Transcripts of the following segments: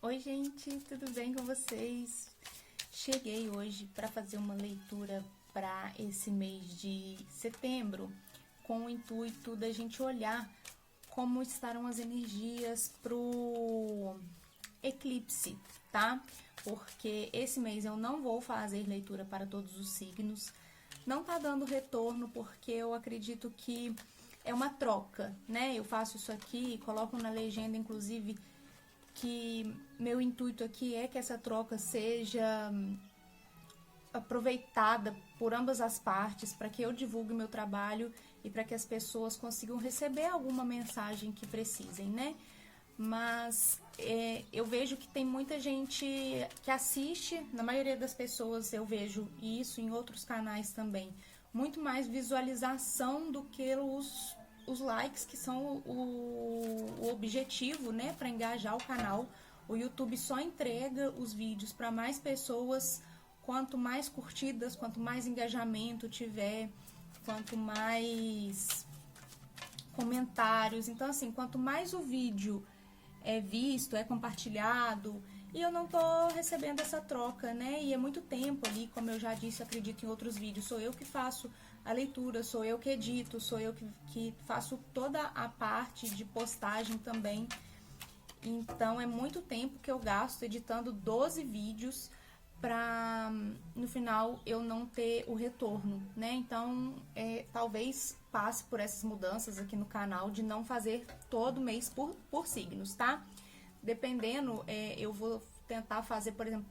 Oi, gente, tudo bem com vocês? Cheguei hoje para fazer uma leitura para esse mês de setembro, com o intuito da gente olhar como estarão as energias pro eclipse, tá? Porque esse mês eu não vou fazer leitura para todos os signos, não tá dando retorno porque eu acredito que é uma troca, né? Eu faço isso aqui, coloco na legenda, inclusive, que meu intuito aqui é que essa troca seja aproveitada por ambas as partes, para que eu divulgue meu trabalho e para que as pessoas consigam receber alguma mensagem que precisem, né? Mas eu vejo que tem muita gente que assiste, na maioria das pessoas eu vejo isso em outros canais também, muito mais visualização do que os likes, que são o objetivo, né, para engajar o canal. O YouTube só entrega os vídeos para mais pessoas quanto mais curtidas, quanto mais engajamento tiver, quanto mais comentários. Então, assim, quanto mais o vídeo é visto, é compartilhado, e eu não tô recebendo essa troca, né? E é muito tempo ali, como eu já disse, acredito em outros vídeos, sou eu que faço a leitura, sou eu que edito, sou eu que faço toda a parte de postagem também. Então é muito tempo que eu gasto editando 12 vídeos para no final eu não ter o retorno, né? Então talvez passe por essas mudanças aqui no canal de não fazer todo mês por signos, tá? Dependendo, eu vou tentar fazer, por exemplo,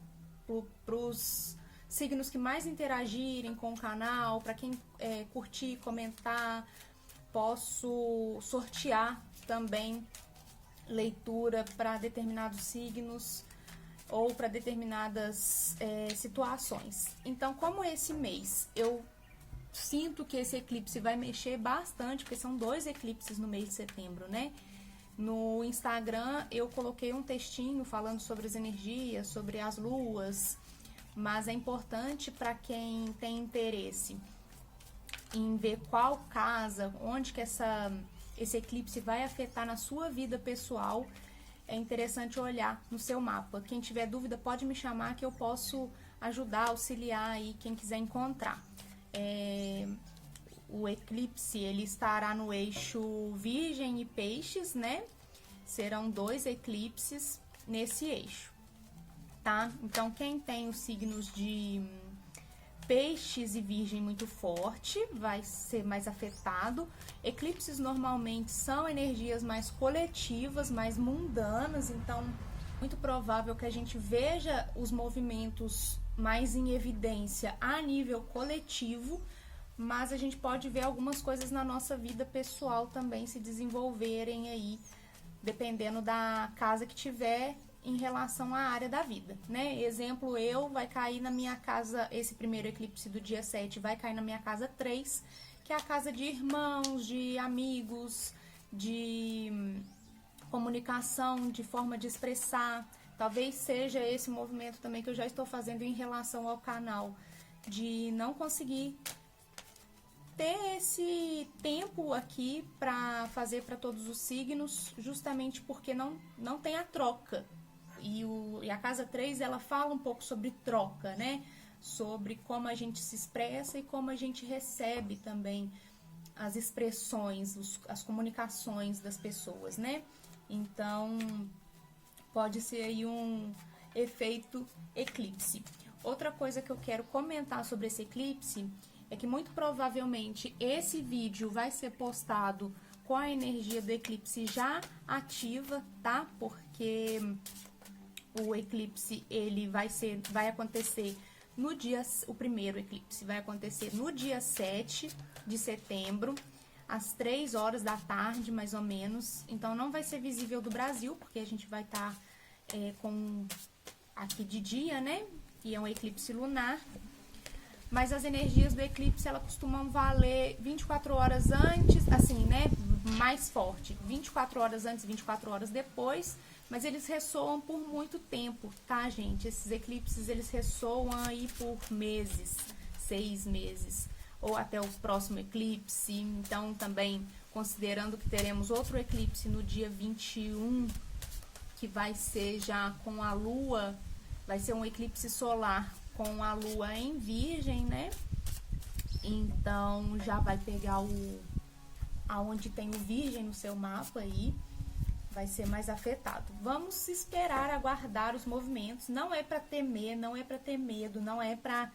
para os signos que mais interagirem com o canal, para quem curtir, comentar, posso sortear também leitura para determinados signos ou para determinadas situações. Então, como esse mês eu sinto que esse eclipse vai mexer bastante, porque são 2 eclipses no mês de setembro, né? No Instagram eu coloquei um textinho falando sobre as energias, sobre as luas, mas é importante para quem tem interesse em ver qual casa, onde que esse eclipse vai afetar na sua vida pessoal, é interessante olhar no seu mapa. Quem tiver dúvida pode me chamar que eu posso ajudar, auxiliar aí quem quiser encontrar. O eclipse ele estará no eixo Virgem e Peixes, né? Serão 2 eclipses nesse eixo, tá? Então, quem tem os signos de Peixes e Virgem muito forte vai ser mais afetado. Eclipses normalmente são energias mais coletivas, mais mundanas, então muito provável que a gente veja os movimentos mais em evidência a nível coletivo, mas a gente pode ver algumas coisas na nossa vida pessoal também se desenvolverem aí, dependendo da casa que tiver em relação à área da vida, né? Exemplo, vai cair na minha casa, esse primeiro eclipse do dia 7 vai cair na minha casa 3, que é a casa de irmãos, de amigos, de comunicação, de forma de expressar. Talvez seja esse movimento também que eu já estou fazendo em relação ao canal, de não conseguir ter esse tempo aqui para fazer para todos os signos, justamente porque não tem a troca. E a casa 3, ela fala um pouco sobre troca, né? Sobre como a gente se expressa e como a gente recebe também as expressões, as comunicações das pessoas, né? Então, pode ser aí um efeito eclipse. Outra coisa que eu quero comentar sobre esse eclipse é que muito provavelmente esse vídeo vai ser postado com a energia do eclipse já ativa, tá? Porque o eclipse ele vai acontecer no dia, o primeiro eclipse vai acontecer no dia 7 de setembro, às 3 horas da tarde, mais ou menos. Então não vai ser visível do Brasil, porque a gente vai estar com aqui de dia, né? E é um eclipse lunar. Mas as energias do eclipse, elas costumam valer 24 horas antes, assim, né? Mais forte. 24 horas antes, 24 horas depois. Mas eles ressoam por muito tempo, tá, gente? Esses eclipses, eles ressoam aí por meses, 6 meses. Ou até o próximo eclipse. Então, também, considerando que teremos outro eclipse no dia 21, que vai ser já com a lua, vai ser um eclipse solar com a lua em Virgem, né? Então já vai pegar aonde tem o Virgem no seu mapa aí, vai ser mais afetado. Vamos esperar, aguardar os movimentos. Não é para temer, não é para ter medo, não é para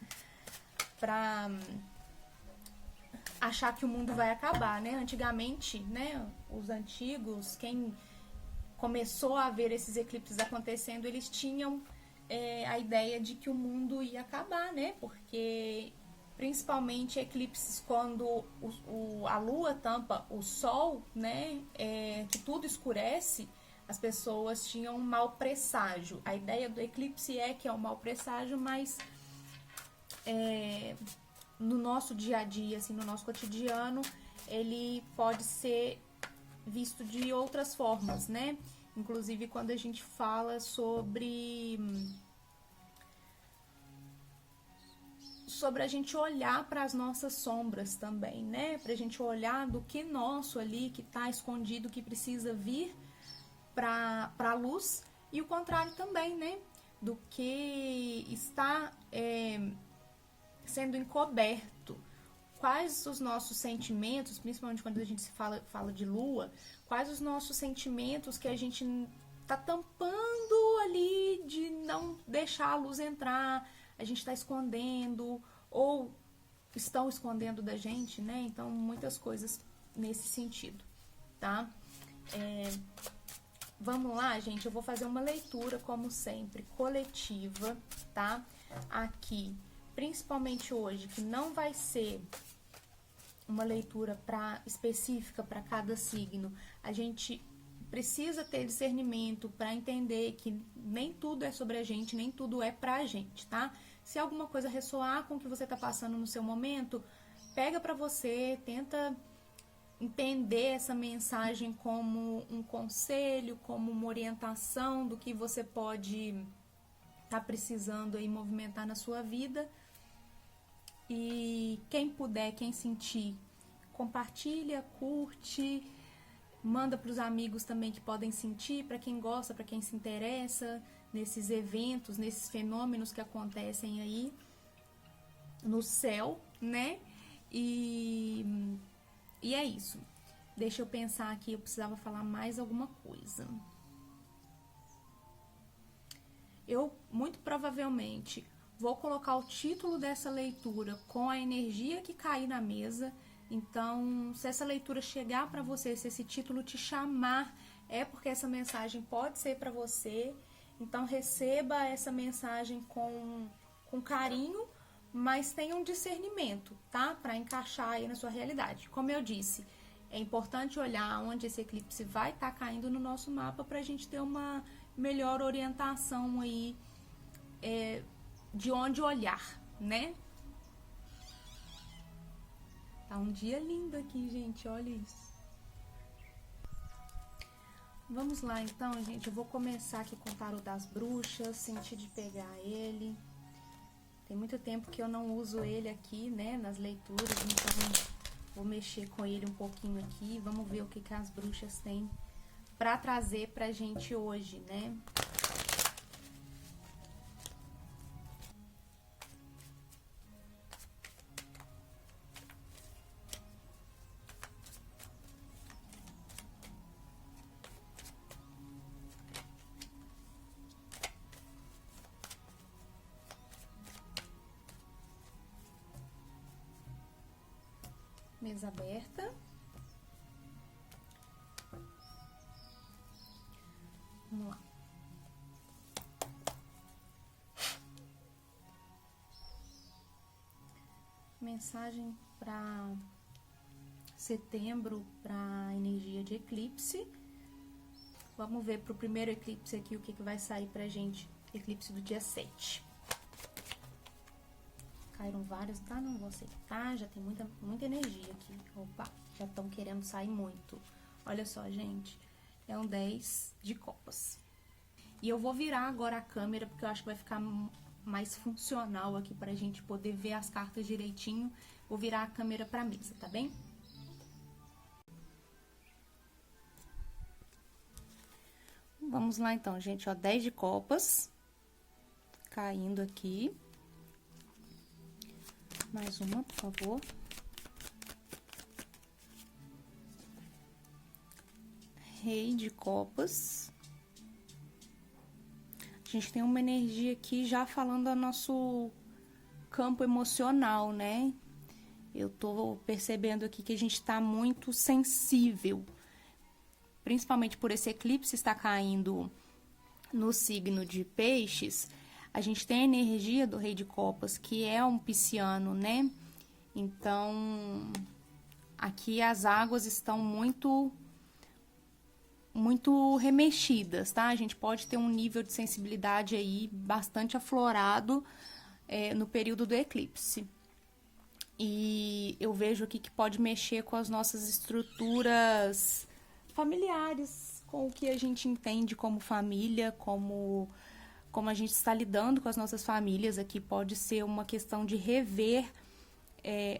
achar que o mundo vai acabar, né? Antigamente, né, os antigos, quem começou a ver esses eclipses acontecendo, eles tinham a ideia de que o mundo ia acabar, né? Porque principalmente eclipses quando a lua tampa o sol, né? Que tudo escurece, as pessoas tinham um mau presságio. A ideia do eclipse é que é um mau presságio, mas no nosso dia a dia, assim, no nosso cotidiano, ele pode ser visto de outras formas, né? Inclusive quando a gente fala sobre a gente olhar para as nossas sombras também, né? Pra gente olhar do que nosso ali, que tá escondido, que precisa vir para a luz, e o contrário também, né? Do que está sendo encoberto. Quais os nossos sentimentos, principalmente quando a gente fala de lua, quais os nossos sentimentos que a gente tá tampando ali de não deixar a luz entrar, a gente tá escondendo, ou estão escondendo da gente, né? Então, muitas coisas nesse sentido, tá? Vamos lá, gente, eu vou fazer uma leitura, como sempre, coletiva, tá? Aqui, principalmente hoje, que não vai ser uma leitura específica para cada signo. A gente precisa ter discernimento para entender que nem tudo é sobre a gente, nem tudo é pra gente, tá? Se alguma coisa ressoar com o que você tá passando no seu momento, pega para você, tenta entender essa mensagem como um conselho, como uma orientação do que você pode estar precisando aí movimentar na sua vida. E quem puder, quem sentir, compartilha, curte, manda para os amigos também que podem sentir, para quem gosta, para quem se interessa nesses eventos, nesses fenômenos que acontecem aí no céu, né? E é isso. Deixa eu pensar aqui, eu precisava falar mais alguma coisa. Eu, muito provavelmente, vou colocar o título dessa leitura com a energia que cair na mesa. Então, se essa leitura chegar para você, se esse título te chamar, é porque essa mensagem pode ser para você. Então, receba essa mensagem com carinho, mas tenha um discernimento, tá? Para encaixar aí na sua realidade. Como eu disse, é importante olhar onde esse eclipse vai estar caindo no nosso mapa para a gente ter uma melhor orientação aí de onde olhar, né? Tá um dia lindo aqui, gente, olha isso. Vamos lá, então, gente, eu vou começar aqui com o tarô das bruxas, senti de pegar ele. Tem muito tempo que eu não uso ele aqui, né, nas leituras, então vou mexer com ele um pouquinho aqui. Vamos ver o que as bruxas têm pra trazer pra gente hoje, né? Mesa aberta. Vamos lá. Mensagem para setembro, para energia de eclipse. Vamos ver para o primeiro eclipse aqui o que vai sair pra gente. Eclipse do dia 7. Caíram vários, tá? Não vou aceitar, já tem muita energia aqui. Opa, já estão querendo sair muito. Olha só, gente, é um 10 de copas. E eu vou virar agora a câmera, porque eu acho que vai ficar mais funcional aqui pra gente poder ver as cartas direitinho. Vou virar a câmera pra mesa, tá bem? vamos lá então, gente, ó, 10 de copas. Caindo aqui. Mais uma, por favor. Rei de copas. A gente tem uma energia aqui já falando do nosso campo emocional, né? Eu tô percebendo aqui que a gente tá muito sensível. Principalmente por esse eclipse estar caindo no signo de Peixes. A gente tem a energia do Rei de Copas, que é um pisciano, né? Então, aqui as águas estão muito remexidas, tá? A gente pode ter um nível de sensibilidade aí bastante aflorado no período do eclipse. E eu vejo aqui que pode mexer com as nossas estruturas familiares, com o que a gente entende como família, como a gente está lidando com as nossas famílias. Aqui pode ser uma questão de rever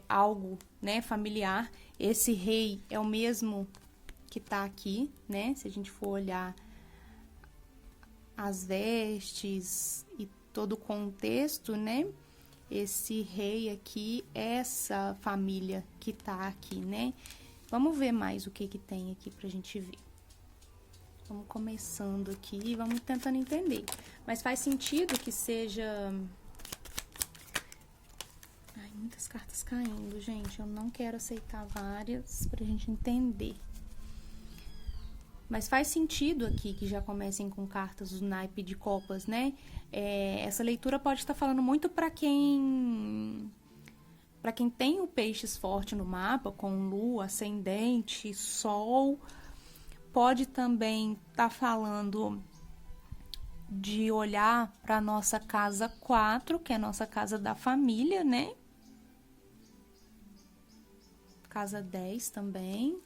algo, né, familiar. Esse rei é o mesmo que tá aqui, né? Se a gente for olhar as vestes e todo o contexto, né? Esse rei aqui, essa família que tá aqui, né? Vamos ver mais o que tem aqui pra gente ver. Vamos começando aqui e vamos tentando entender. Mas faz sentido que seja... Ai, muitas cartas caindo, gente. Eu não quero aceitar várias pra gente entender. Mas faz sentido aqui que já comecem com cartas do naipe de copas, né? Essa leitura pode estar falando muito para quem tem o peixes forte no mapa, com lua, ascendente, sol. Pode também estar falando de olhar para a nossa casa 4, que é a nossa casa da família, né? Casa 10 também.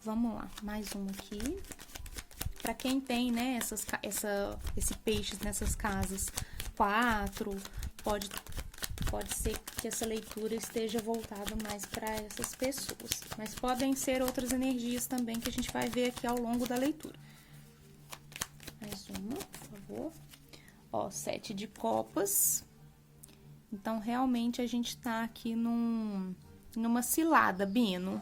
Vamos lá, mais um aqui. Para quem tem, né, esse peixes nessas casas 4, pode ser que essa leitura esteja voltada mais para essas pessoas. Mas podem ser outras energias também que a gente vai ver aqui ao longo da leitura. Mais uma, por favor. Ó, 7 de copas. Então, realmente, a gente tá aqui numa cilada, Bino.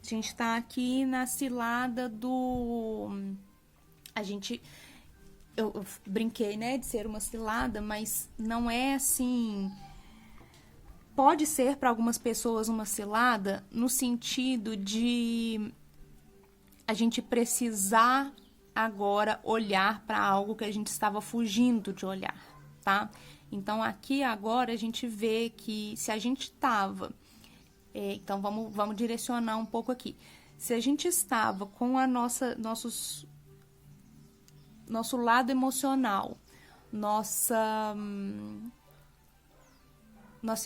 A gente tá aqui na cilada do... Eu brinquei, né, de ser uma cilada, mas não é assim... Pode ser para algumas pessoas uma cilada no sentido de a gente precisar agora olhar para algo que a gente estava fugindo de olhar, tá? Então, aqui agora a gente vê que se a gente estava... Então, vamos direcionar um pouco aqui. Se a gente estava com a nosso lado emocional, nossa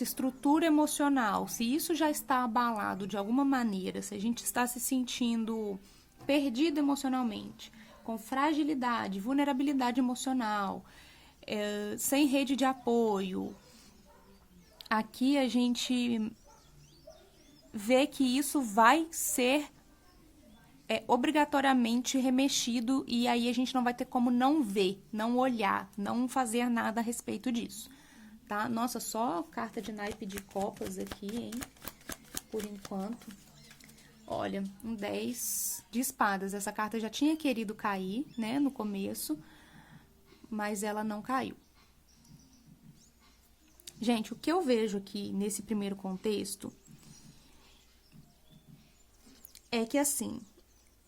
estrutura emocional, se isso já está abalado de alguma maneira, se a gente está se sentindo perdido emocionalmente, com fragilidade, vulnerabilidade emocional, sem rede de apoio, aqui a gente vê que isso vai ser obrigatoriamente remexido, e aí a gente não vai ter como não ver, não olhar, não fazer nada a respeito disso, tá? Nossa, só carta de naipe de copas aqui, hein? Por enquanto. Olha, um 10 de espadas. Essa carta já tinha querido cair, né, no começo, mas ela não caiu. Gente, o que eu vejo aqui nesse primeiro contexto é que, assim,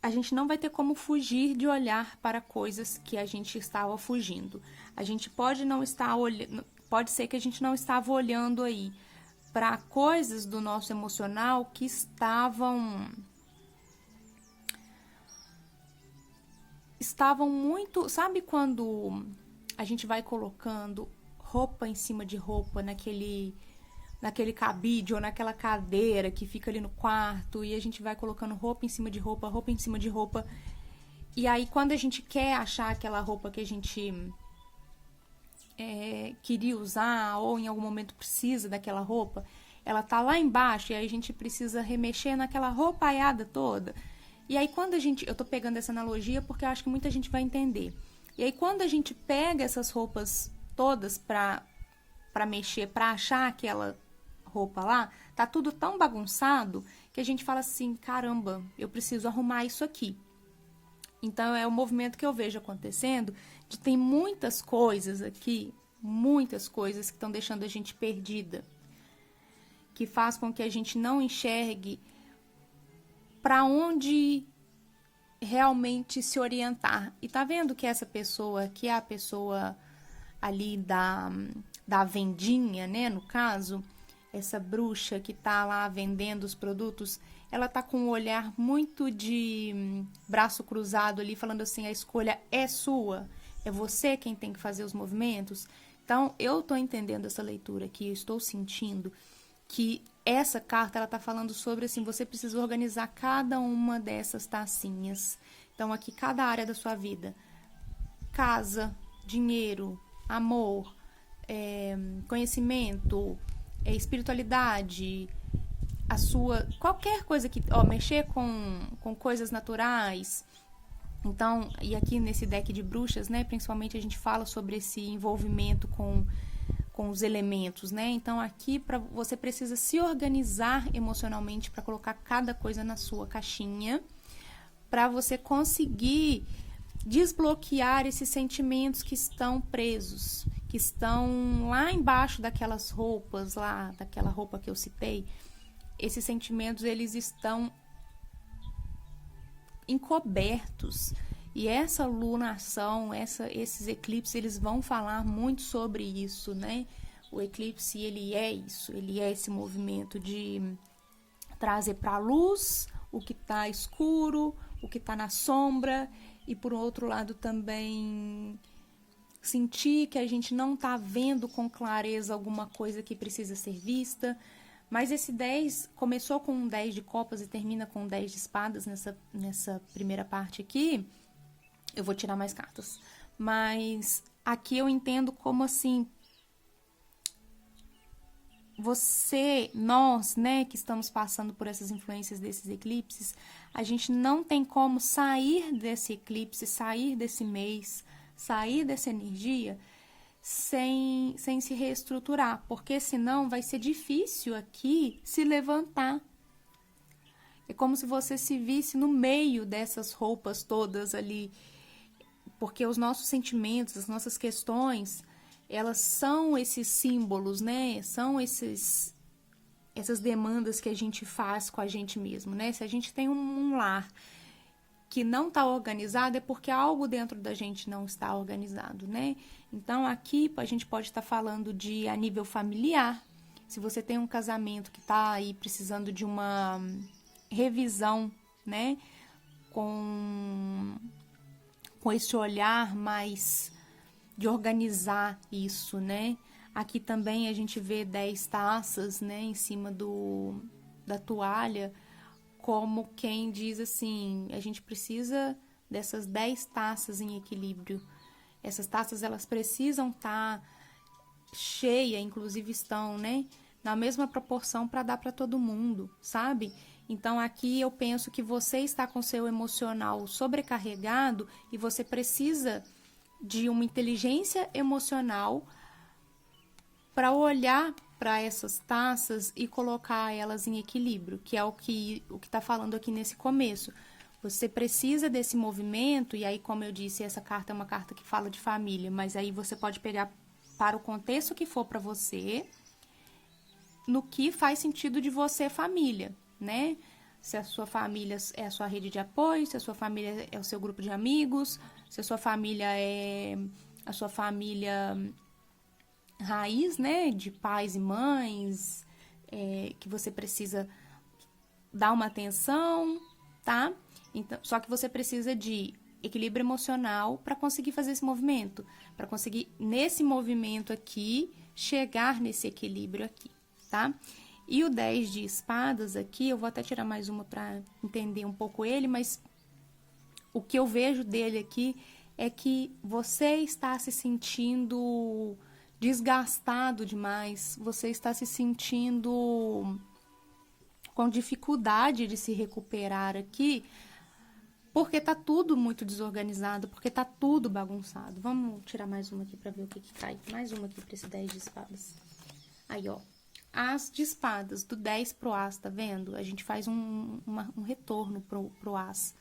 a gente não vai ter como fugir de olhar para coisas que a gente estava fugindo. A gente pode não estar olhando, pode ser que a gente não estava olhando aí para coisas do nosso emocional que estavam muito... Sabe quando a gente vai colocando roupa em cima de roupa naquele cabide ou naquela cadeira que fica ali no quarto, e a gente vai colocando roupa em cima de roupa, roupa em cima de roupa, e aí quando a gente quer achar aquela roupa que a gente queria usar, ou em algum momento precisa daquela roupa, ela tá lá embaixo, e aí a gente precisa remexer naquela roupaiada toda. E aí quando eu tô pegando essa analogia porque eu acho que muita gente vai entender. E aí quando a gente pega essas roupas todas pra mexer, pra achar aquela roupa lá, tá tudo tão bagunçado que a gente fala assim, caramba, eu preciso arrumar isso aqui. Então é o movimento que eu vejo acontecendo, de tem muitas coisas aqui, muitas coisas que estão deixando a gente perdida, que faz com que a gente não enxergue para onde realmente se orientar. E tá vendo que essa pessoa, que é a pessoa ali da vendinha, né, no caso, essa bruxa que tá lá vendendo os produtos, ela tá com um olhar muito de braço cruzado ali, falando assim, a escolha é sua, é você quem tem que fazer os movimentos. Então, eu tô entendendo essa leitura aqui, eu estou sentindo que essa carta, ela tá falando sobre, assim, você precisa organizar cada uma dessas tacinhas. Então, aqui, cada área da sua vida. Casa, dinheiro, amor, conhecimento, espiritualidade, a sua... Qualquer coisa que... mexer com coisas naturais. Então, e aqui nesse deck de bruxas, né, principalmente a gente fala sobre esse envolvimento com os elementos, né? Então aqui você precisa se organizar emocionalmente para colocar cada coisa na sua caixinha, para você conseguir desbloquear esses sentimentos que estão presos, que estão lá embaixo daquelas roupas lá, daquela roupa que eu citei. Esses sentimentos, eles estão encobertos. E essa lunação, esses eclipses, eles vão falar muito sobre isso, né? O eclipse, ele é isso, ele é esse movimento de trazer para a luz o que está escuro, o que está na sombra, e por outro lado também sentir que a gente não está vendo com clareza alguma coisa que precisa ser vista. Mas esse 10 começou com um 10 de copas e termina com um 10 de espadas nessa primeira parte aqui. Eu vou tirar mais cartas. Mas aqui eu entendo como assim, nós, né, que estamos passando por essas influências desses eclipses, a gente não tem como sair desse eclipse, sair desse mês, sair dessa energia sem se reestruturar, porque senão vai ser difícil aqui se levantar. É como se você se visse no meio dessas roupas todas ali, porque os nossos sentimentos, as nossas questões, elas são esses símbolos, né? São essas demandas que a gente faz com a gente mesmo, né? Se a gente tem um lar que não está organizado, é porque algo dentro da gente não está organizado, né? Então, aqui a gente pode estar falando de a nível familiar. Se você tem um casamento que está aí precisando de uma revisão, né? Com esse olhar mais de organizar isso, né? Aqui também a gente vê 10 taças, né, em cima da toalha, como quem diz assim, a gente precisa dessas 10 taças em equilíbrio. Essas taças, elas precisam estar cheias, inclusive estão, né, na mesma proporção para dar para todo mundo, sabe? Então, aqui eu penso que você está com seu emocional sobrecarregado e você precisa de uma inteligência emocional para olhar para essas taças e colocar elas em equilíbrio, que é o que está falando aqui nesse começo. Você precisa desse movimento, e aí, como eu disse, essa carta é uma carta que fala de família, mas aí você pode pegar para o contexto que for para você, no que faz sentido de você, família, né? Se a sua família é a sua rede de apoio, se a sua família é o seu grupo de amigos, se a sua família é a sua família raiz, né? De pais e mães, que você precisa dar uma atenção, tá? Então, só que você precisa de equilíbrio emocional para conseguir fazer esse movimento, para conseguir, nesse movimento aqui, chegar nesse equilíbrio aqui, tá? E o 10 de espadas aqui, eu vou até tirar mais uma para entender um pouco ele, mas o que eu vejo dele aqui é que você está se sentindo desgastado demais, você está se sentindo com dificuldade de se recuperar aqui, Porque tá tudo muito desorganizado, porque tá tudo bagunçado. Vamos tirar mais uma aqui pra ver o que cai. Mais uma aqui pra esse 10 de espadas. Aí, ó. As de espadas, do 10 pro as, tá vendo? A gente faz um retorno pro as.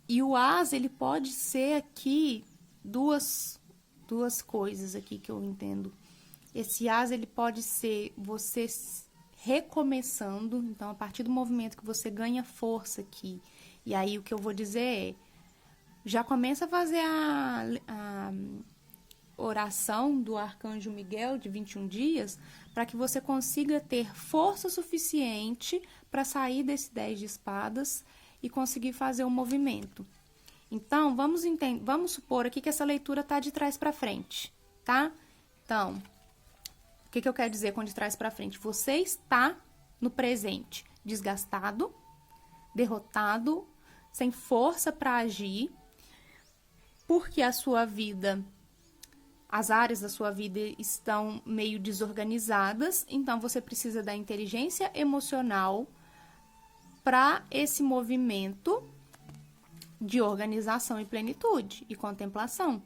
E o as, ele pode ser aqui duas coisas aqui que eu entendo. Esse as, ele pode ser você recomeçando. Então, a partir do movimento que você ganha força aqui. E aí, o que eu vou dizer é, já começa a fazer a oração do Arcanjo Miguel de 21 dias, para que você consiga ter força suficiente para sair desse 10 de espadas e conseguir fazer o movimento. Então, vamos supor aqui que essa leitura tá de trás para frente, tá? Então, o que eu quero dizer com de trás para frente? Você está no presente desgastado, derrotado, sem força para agir, porque a sua vida, as áreas da sua vida estão meio desorganizadas, então você precisa da inteligência emocional para esse movimento de organização e plenitude e contemplação,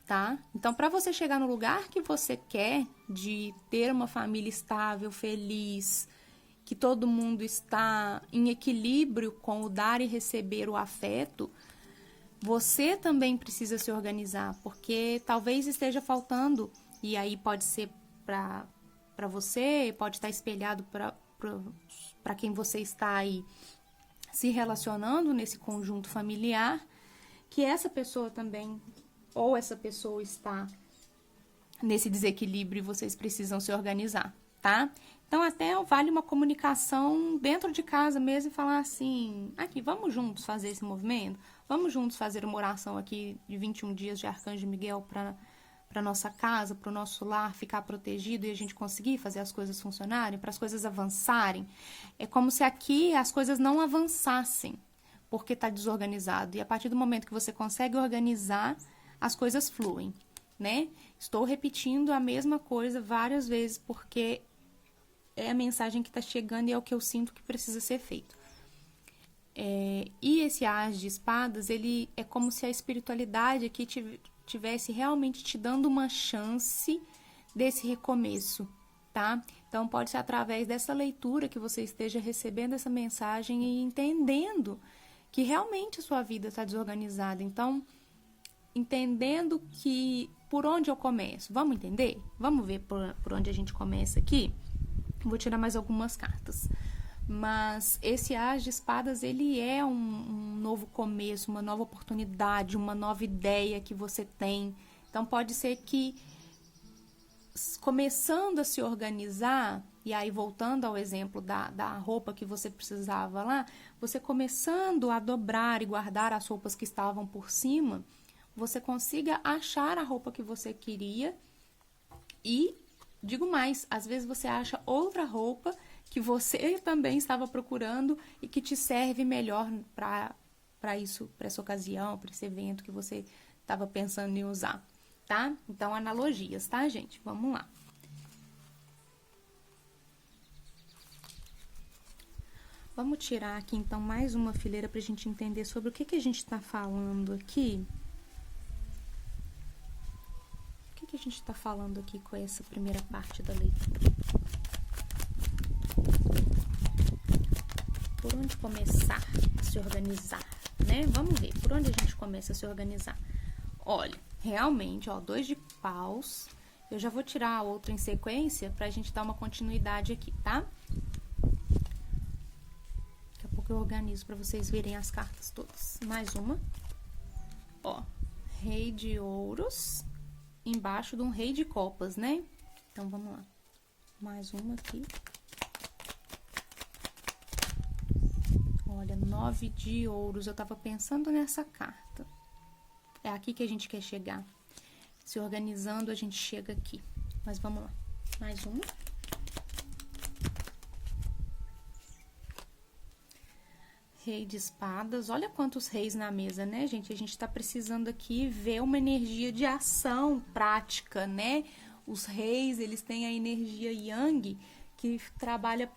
tá? Então, para você chegar no lugar que você quer, de ter uma família estável, feliz, que todo mundo está em equilíbrio com o dar e receber o afeto, você também precisa se organizar, porque talvez esteja faltando, e aí pode ser para você, pode estar espelhado para quem você está aí se relacionando nesse conjunto familiar, que essa pessoa também, ou essa pessoa está nesse desequilíbrio e vocês precisam se organizar, tá? Então, até vale uma comunicação dentro de casa mesmo e falar assim, aqui, vamos juntos fazer esse movimento? Vamos juntos fazer uma oração aqui de 21 dias de Arcanjo Miguel para nossa casa, para o nosso lar ficar protegido e a gente conseguir fazer as coisas funcionarem, para as coisas avançarem. É como se aqui as coisas não avançassem, porque está desorganizado. E a partir do momento que você consegue organizar, as coisas fluem, né? Estou repetindo a mesma coisa várias vezes, porque é a mensagem que está chegando e é o que eu sinto que precisa ser feito. E esse as de espadas, ele é como se a espiritualidade aqui tivesse realmente te dando uma chance desse recomeço, tá? Então, pode ser através dessa leitura que você esteja recebendo essa mensagem e entendendo que realmente a sua vida está desorganizada. Então, entendendo que por onde eu começo? Vamos entender? Vamos ver por onde a gente começa aqui? Vou tirar mais algumas cartas. Mas esse as de espadas, ele é um novo começo, uma nova oportunidade, uma nova ideia que você tem. Então, pode ser que, começando a se organizar, e aí voltando ao exemplo da roupa que você precisava lá, você começando a dobrar e guardar as roupas que estavam por cima, você consiga achar a roupa que você queria e, digo mais, às vezes você acha outra roupa que você também estava procurando e que te serve melhor para isso, para essa ocasião, para esse evento que você estava pensando em usar, tá? Então, analogias, tá, gente? Vamos lá. Vamos tirar aqui, então, mais uma fileira para a gente entender sobre o que a gente está falando aqui. O que a gente está falando aqui com essa primeira parte da leitura? Por onde começar a se organizar, né? Vamos ver, por onde a gente começa a se organizar. Olha, realmente, ó, 2 de paus. Eu já vou tirar a outra em sequência pra gente dar uma continuidade aqui, tá? Daqui a pouco eu organizo pra vocês verem as cartas todas. Mais uma. Ó, Rei de Ouros embaixo de um Rei de Copas, né? Então, vamos lá. Mais uma aqui. Olha, 9 de ouros. Eu tava pensando nessa carta. É aqui que a gente quer chegar. Se organizando, a gente chega aqui. Mas vamos lá. Mais uma. Rei de espadas. Olha quantos reis na mesa, né, gente? A gente tá precisando aqui ver uma energia de ação prática, né? Os reis, eles têm a energia yang, que trabalha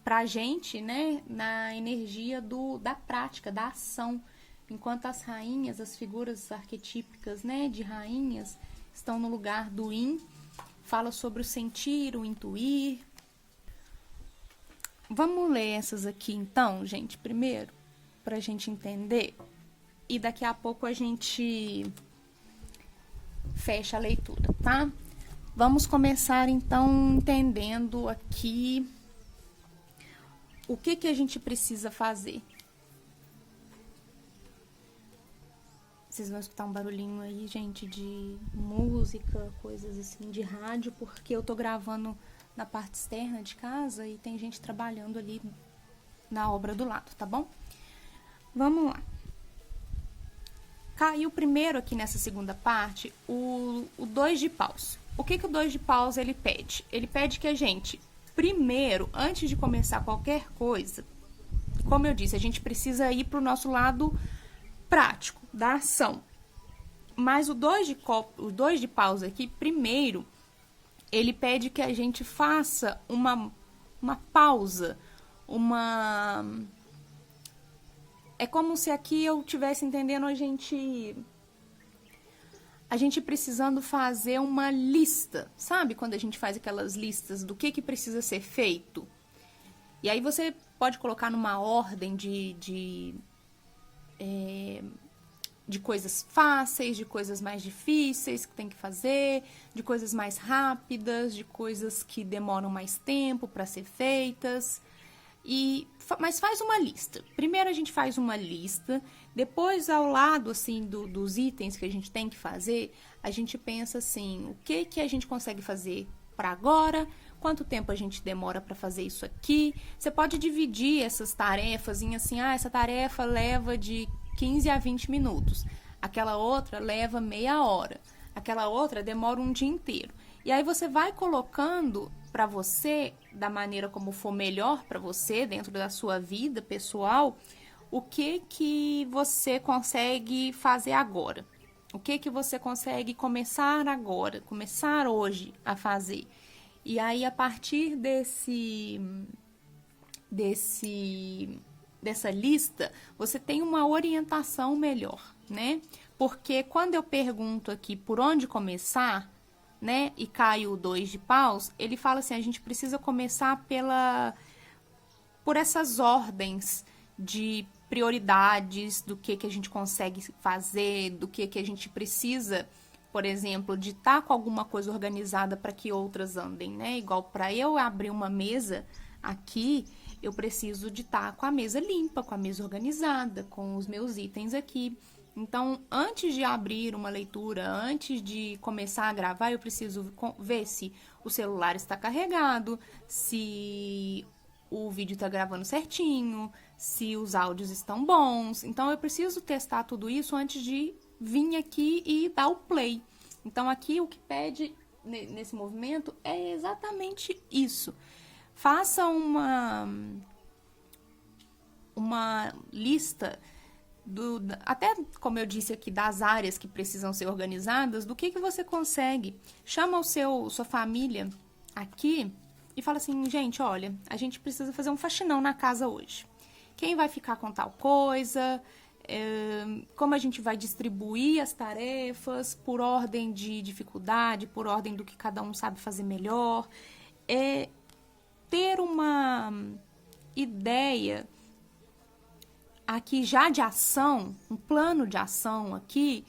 pra gente, né, na energia da prática, da ação. Enquanto as rainhas, as figuras arquetípicas, né, de rainhas, estão no lugar do yin, fala sobre o sentir, o intuir. Vamos ler essas aqui então, gente, primeiro, pra gente entender. E daqui a pouco a gente fecha a leitura, tá? Vamos começar então entendendo aqui o que a gente precisa fazer. Vocês vão escutar um barulhinho aí, gente, de música, coisas assim, de rádio, porque eu tô gravando na parte externa de casa e tem gente trabalhando ali na obra do lado, tá bom? Vamos lá. Caiu primeiro aqui nessa segunda parte o 2 de paus. O que o 2 de paus ele pede? Ele pede que a gente, primeiro, antes de começar qualquer coisa, como eu disse, a gente precisa ir pro nosso lado prático, da ação. Mas o 2 de paus aqui, primeiro, ele pede que a gente faça uma pausa, É como se aqui eu estivesse entendendo a gente precisando fazer uma lista, sabe? Quando a gente faz aquelas listas do que precisa ser feito. E aí você pode colocar numa ordem de coisas fáceis, de coisas mais difíceis que tem que fazer, de coisas mais rápidas, de coisas que demoram mais tempo para ser feitas. Mas faz uma lista. Primeiro a gente faz uma lista, depois ao lado assim dos itens que a gente tem que fazer, a gente pensa assim, o que a gente consegue fazer para agora, quanto tempo a gente demora para fazer isso aqui. Você pode dividir essas tarefas em assim, essa tarefa leva de 15 a 20 minutos, aquela outra leva meia hora, aquela outra demora um dia inteiro. E aí você vai colocando para você, da maneira como for melhor para você, dentro da sua vida pessoal, o que você consegue fazer agora. O que você consegue começar agora, começar hoje a fazer. E aí, a partir dessa lista, você tem uma orientação melhor, né? Porque quando eu pergunto aqui por onde começar, né, e cai o 2 de paus, ele fala assim, a gente precisa começar por essas ordens de prioridades, do que a gente consegue fazer, do que a gente precisa, por exemplo, de estar com alguma coisa organizada para que outras andem, né? Igual para eu abrir uma mesa aqui, eu preciso de estar com a mesa limpa, com a mesa organizada, com os meus itens aqui. Então, antes de abrir uma leitura, antes de começar a gravar, eu preciso ver se o celular está carregado, se o vídeo está gravando certinho, se os áudios estão bons. Então, eu preciso testar tudo isso antes de vir aqui e dar o play. Então, aqui o que pede nesse movimento é exatamente isso. Faça uma lista até como eu disse aqui, das áreas que precisam ser organizadas, do que você consegue. Chama sua família aqui e fala assim, gente, olha, a gente precisa fazer um faxinão na casa hoje. Quem vai ficar com tal coisa? Como a gente vai distribuir as tarefas por ordem de dificuldade, por ordem do que cada um sabe fazer melhor. Ter uma ideia aqui já de ação, um plano de ação aqui,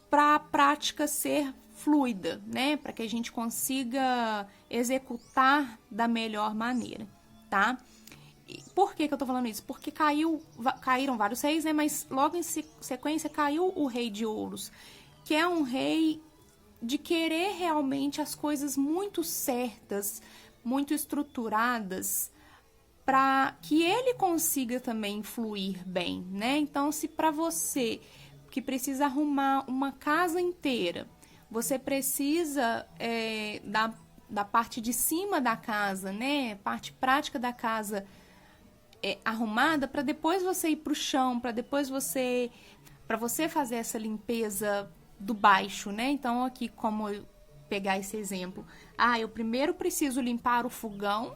para a prática ser fluida, né? Para que a gente consiga executar da melhor maneira, tá? E por que eu tô falando isso? Porque caíram vários reis, né? Mas logo em sequência caiu o rei de ouros, que é um rei de querer realmente as coisas muito certas, muito estruturadas, para que ele consiga também fluir bem, né? Então, se para você que precisa arrumar uma casa inteira, você precisa da parte de cima da casa, né? Parte prática da casa arrumada, para depois você ir para o chão, para você fazer essa limpeza do baixo, né? Então, aqui, como eu pegar esse exemplo, eu primeiro preciso limpar o fogão,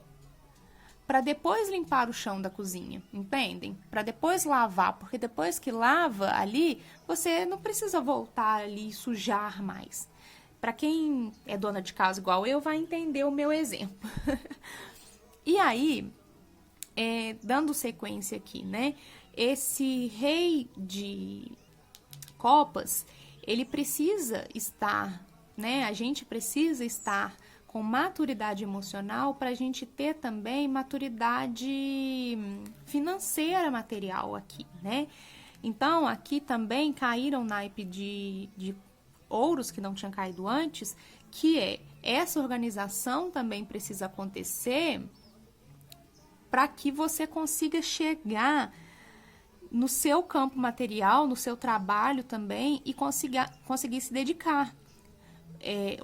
para depois limpar o chão da cozinha, entendem? Para depois lavar, porque depois que lava ali, você não precisa voltar ali e sujar mais. Para quem é dona de casa igual eu, vai entender o meu exemplo. E aí, dando sequência aqui, né? Esse rei de copas, ele precisa estar, né? A gente precisa estar com maturidade emocional para a gente ter também maturidade financeira material aqui, né? Então, aqui também caíram naipe de ouros que não tinham caído antes, que essa organização também precisa acontecer para que você consiga chegar no seu campo material, no seu trabalho também e conseguir se dedicar.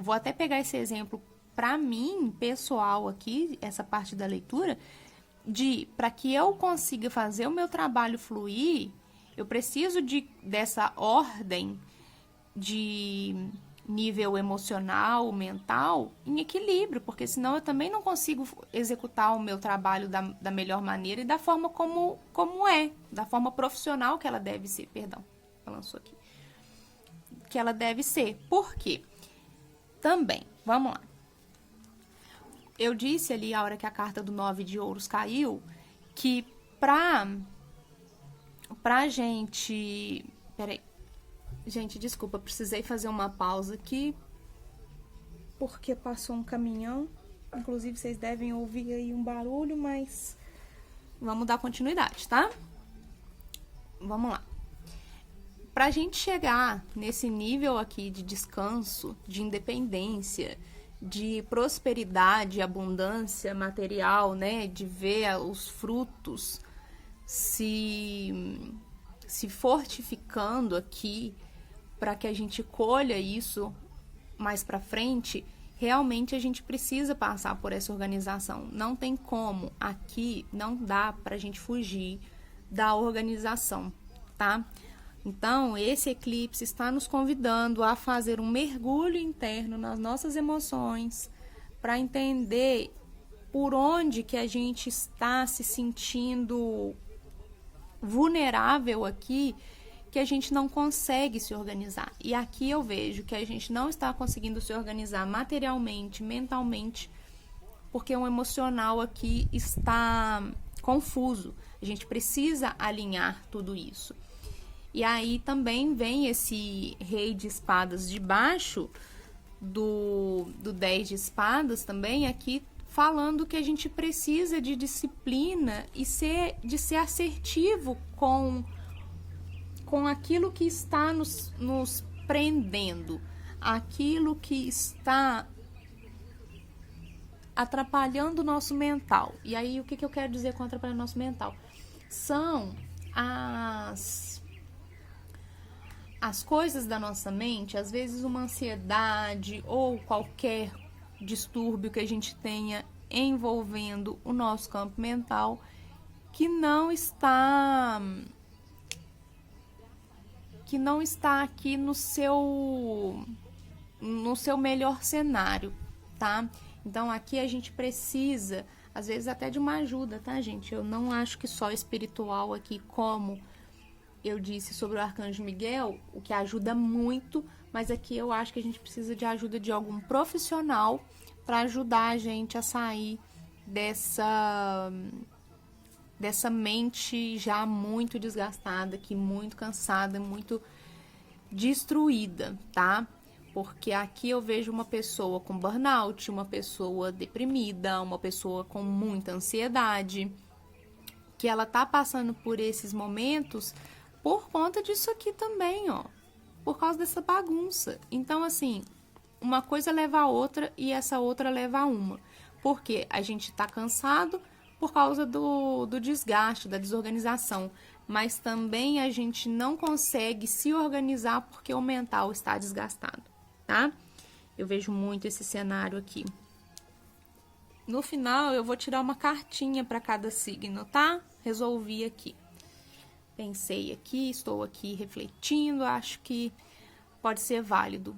Vou até pegar esse exemplo para mim, pessoal aqui, essa parte da leitura, para que eu consiga fazer o meu trabalho fluir, eu preciso dessa ordem de nível emocional, mental, em equilíbrio, porque senão eu também não consigo executar o meu trabalho da melhor maneira e da forma como da forma profissional que ela deve ser, balançou aqui, que ela deve ser. Por quê? Também, vamos lá. Eu disse ali, a hora que a carta do 9 de ouros caiu, que pra gente... Peraí. Gente, desculpa, precisei fazer uma pausa aqui, porque passou um caminhão. Inclusive, vocês devem ouvir aí um barulho, mas vamos dar continuidade, tá? Vamos lá. Pra gente chegar nesse nível aqui de descanso, de independência, de prosperidade, abundância material, né? De ver os frutos se fortificando aqui para que a gente colha isso mais para frente, realmente a gente precisa passar por essa organização. Não tem como, aqui não dá para a gente fugir da organização, tá? Então, esse eclipse está nos convidando a fazer um mergulho interno nas nossas emoções para entender por onde que a gente está se sentindo vulnerável aqui, que a gente não consegue se organizar. E aqui eu vejo que a gente não está conseguindo se organizar materialmente, mentalmente, porque o emocional aqui está confuso. A gente precisa alinhar tudo isso. E aí também vem esse rei de espadas de baixo do 10 de espadas também aqui falando que a gente precisa de disciplina e de ser assertivo com aquilo que está nos prendendo, aquilo que está atrapalhando o nosso mental. E aí, o que eu quero dizer com atrapalhando o nosso mental? São as coisas da nossa mente, às vezes uma ansiedade ou qualquer distúrbio que a gente tenha envolvendo o nosso campo mental que não está aqui no seu melhor cenário, tá? Então aqui a gente precisa, às vezes até de uma ajuda, tá, gente? Eu não acho que só espiritual aqui, como eu disse sobre o Arcanjo Miguel, o que ajuda muito, mas aqui eu acho que a gente precisa de ajuda de algum profissional para ajudar a gente a sair dessa mente já muito desgastada, aqui muito cansada, muito destruída, tá? Porque aqui eu vejo uma pessoa com burnout, uma pessoa deprimida, uma pessoa com muita ansiedade, que ela tá passando por esses momentos por conta disso aqui também, ó, por causa dessa bagunça. Então, assim, uma coisa leva a outra e essa outra leva a uma. Porque a gente tá cansado por causa do desgaste, da desorganização, mas também a gente não consegue se organizar porque o mental está desgastado, tá? Eu vejo muito esse cenário aqui. No final, eu vou tirar uma cartinha para cada signo, tá? Resolvi aqui. Pensei aqui, estou aqui refletindo, acho que pode ser válido.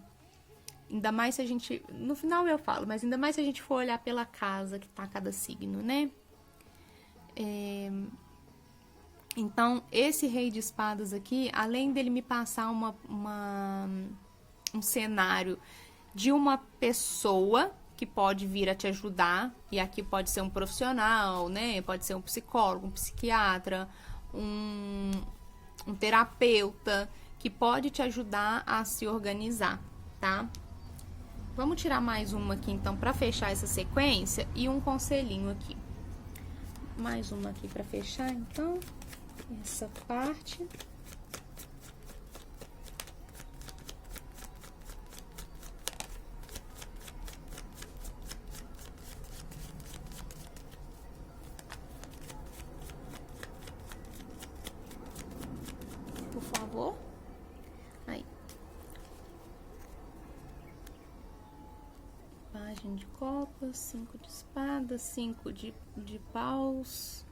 Ainda mais se a gente... No final eu falo, mas ainda mais se a gente for olhar pela casa que tá cada signo, né? Então, esse rei de espadas aqui, além dele me passar um cenário de uma pessoa que pode vir a te ajudar, e aqui pode ser um profissional, né? Pode ser um psicólogo, um psiquiatra, um terapeuta, que pode te ajudar a se organizar, tá? Vamos tirar mais uma aqui, então, para fechar essa sequência, e um conselhinho aqui. Mais uma aqui para fechar, então, essa parte. Por favor. Aí. Página de copas, 5 de espadas, 5 de paus.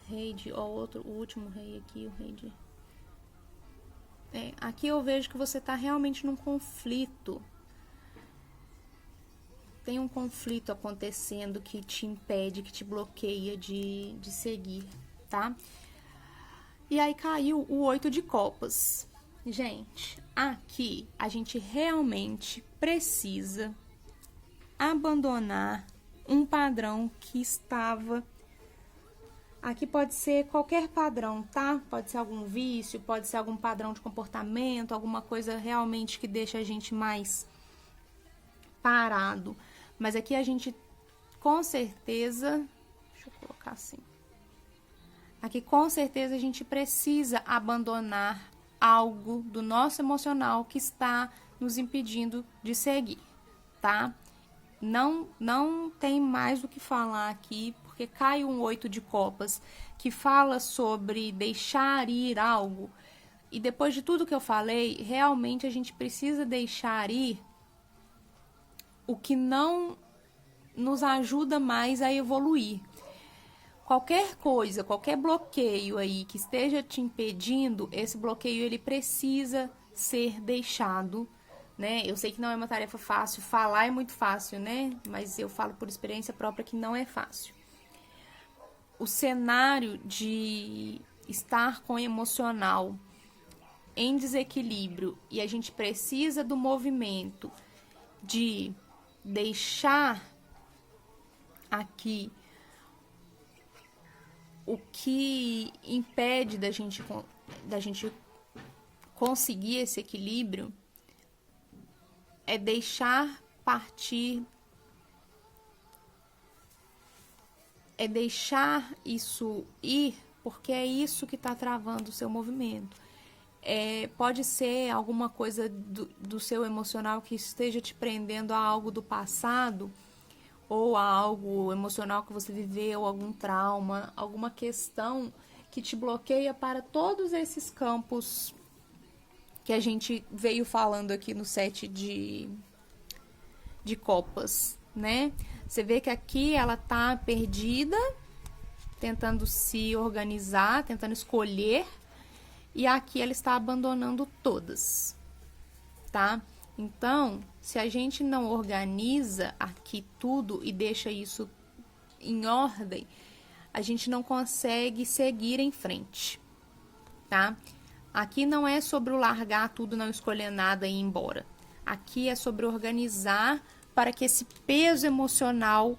Rei de... Ó, o último rei aqui, o rei de... aqui eu vejo que você tá realmente num conflito. Tem um conflito acontecendo que te impede, que te bloqueia de seguir, tá? E aí caiu o 8 de copas. Gente, aqui a gente realmente precisa abandonar um padrão que estava... Aqui pode ser qualquer padrão, tá? Pode ser algum vício, pode ser algum padrão de comportamento, alguma coisa realmente que deixa a gente mais parado. Mas aqui a gente, com certeza... Deixa eu colocar assim. Aqui, com certeza, a gente precisa abandonar algo do nosso emocional que está nos impedindo de seguir, tá? Não tem mais o que falar aqui, porque cai um 8 de copas que fala sobre deixar ir algo. E depois de tudo que eu falei, realmente a gente precisa deixar ir o que não nos ajuda mais a evoluir. Qualquer coisa, qualquer bloqueio aí que esteja te impedindo, esse bloqueio ele precisa ser deixado, né? Eu sei que não é uma tarefa fácil, falar é muito fácil, né? Mas eu falo por experiência própria que não é fácil. O cenário de estar com o emocional em desequilíbrio e a gente precisa do movimento de deixar aqui o que impede da gente conseguir esse equilíbrio é deixar partir, é deixar isso ir, porque é isso que está travando o seu movimento. Pode ser alguma coisa do seu emocional que esteja te prendendo a algo do passado, ou a algo emocional que você viveu, algum trauma, alguma questão que te bloqueia para todos esses campos que a gente veio falando aqui no set de copas, né? Você vê que aqui ela tá perdida, tentando se organizar, tentando escolher, e aqui ela está abandonando todas, tá? Então, se a gente não organiza aqui tudo e deixa isso em ordem, a gente não consegue seguir em frente, tá? Aqui não é sobre o largar tudo, não escolher nada e ir embora. Aqui é sobre organizar para que esse peso emocional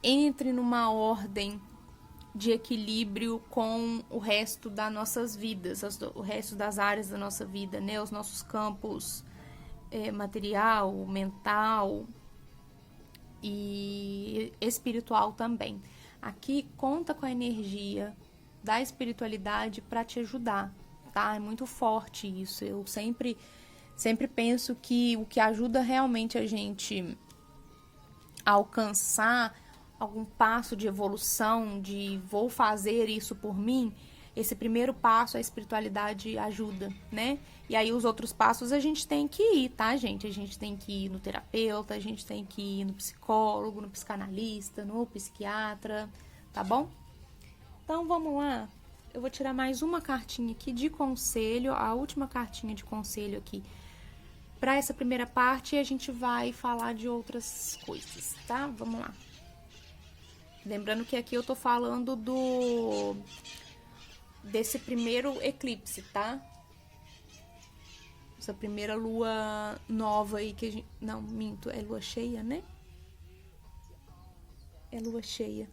entre numa ordem de equilíbrio com o resto das nossas vidas, o resto das áreas da nossa vida, né? Os nossos campos material, mental e espiritual também. Aqui conta com a energia da espiritualidade para te ajudar, tá? É muito forte isso. Eu sempre penso que o que ajuda realmente a gente a alcançar algum passo de evolução, de vou fazer isso por mim, esse primeiro passo a espiritualidade ajuda, né? E aí os outros passos a gente tem que ir, tá, gente? A gente tem que ir no terapeuta, a gente tem que ir no psicólogo, no psicanalista, no psiquiatra, tá bom? Então vamos lá. Eu vou tirar mais uma cartinha aqui de conselho, a última cartinha de conselho aqui para essa primeira parte, e a gente vai falar de outras coisas, tá? Vamos lá. Lembrando que aqui eu tô falando desse primeiro eclipse, tá? Essa primeira lua nova aí que a gente... Não, minto, é lua cheia, né? É lua cheia.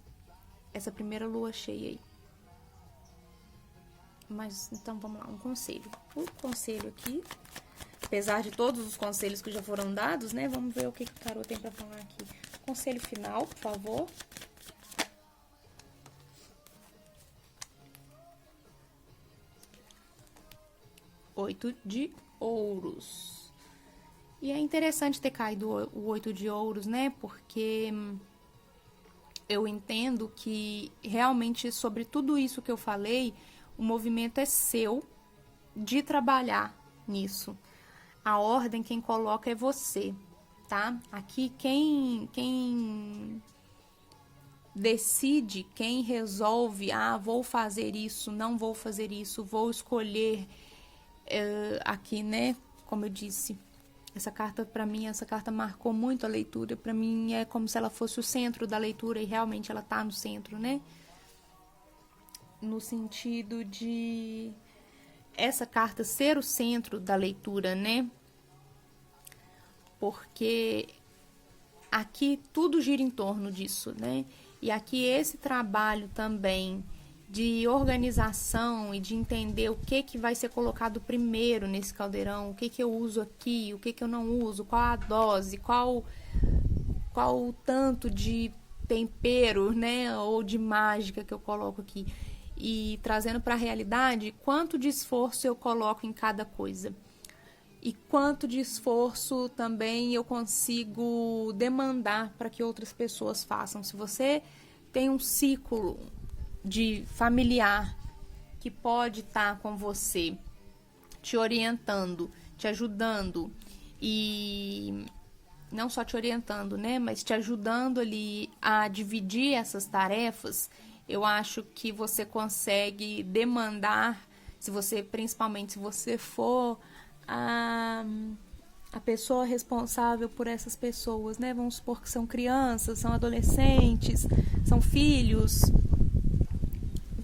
Essa primeira lua cheia aí. Mas, então, vamos lá, um conselho. O conselho aqui, apesar de todos os conselhos que já foram dados, né? Vamos ver o que o tarô tem pra falar aqui. Conselho final, por favor. Oito de ouros. E é interessante ter caído o 8 de ouros, né? Porque eu entendo que realmente sobre tudo isso que eu falei, o movimento é seu de trabalhar nisso. A ordem quem coloca é você, tá? Aqui quem decide, quem resolve, vou fazer isso, não vou fazer isso, vou escolher aqui, né? Como eu disse, essa carta para mim, essa carta marcou muito a leitura. Para mim é como se ela fosse o centro da leitura e realmente ela tá no centro, né? No sentido de essa carta ser o centro da leitura, né? Porque aqui tudo gira em torno disso, né? E aqui esse trabalho também de organização e de entender o que vai ser colocado primeiro nesse caldeirão, o que eu uso aqui, o que eu não uso, qual a dose, qual o tanto de tempero, né, ou de mágica que eu coloco aqui. E trazendo para a realidade, quanto de esforço eu coloco em cada coisa. E quanto de esforço também eu consigo demandar para que outras pessoas façam. Se você tem um ciclo de familiar que pode estar com você, te orientando, te ajudando e não só te orientando, né, mas te ajudando ali a dividir essas tarefas, eu acho que você consegue demandar, principalmente se você for a pessoa responsável por essas pessoas, né? Vamos supor que são crianças, são adolescentes, são filhos.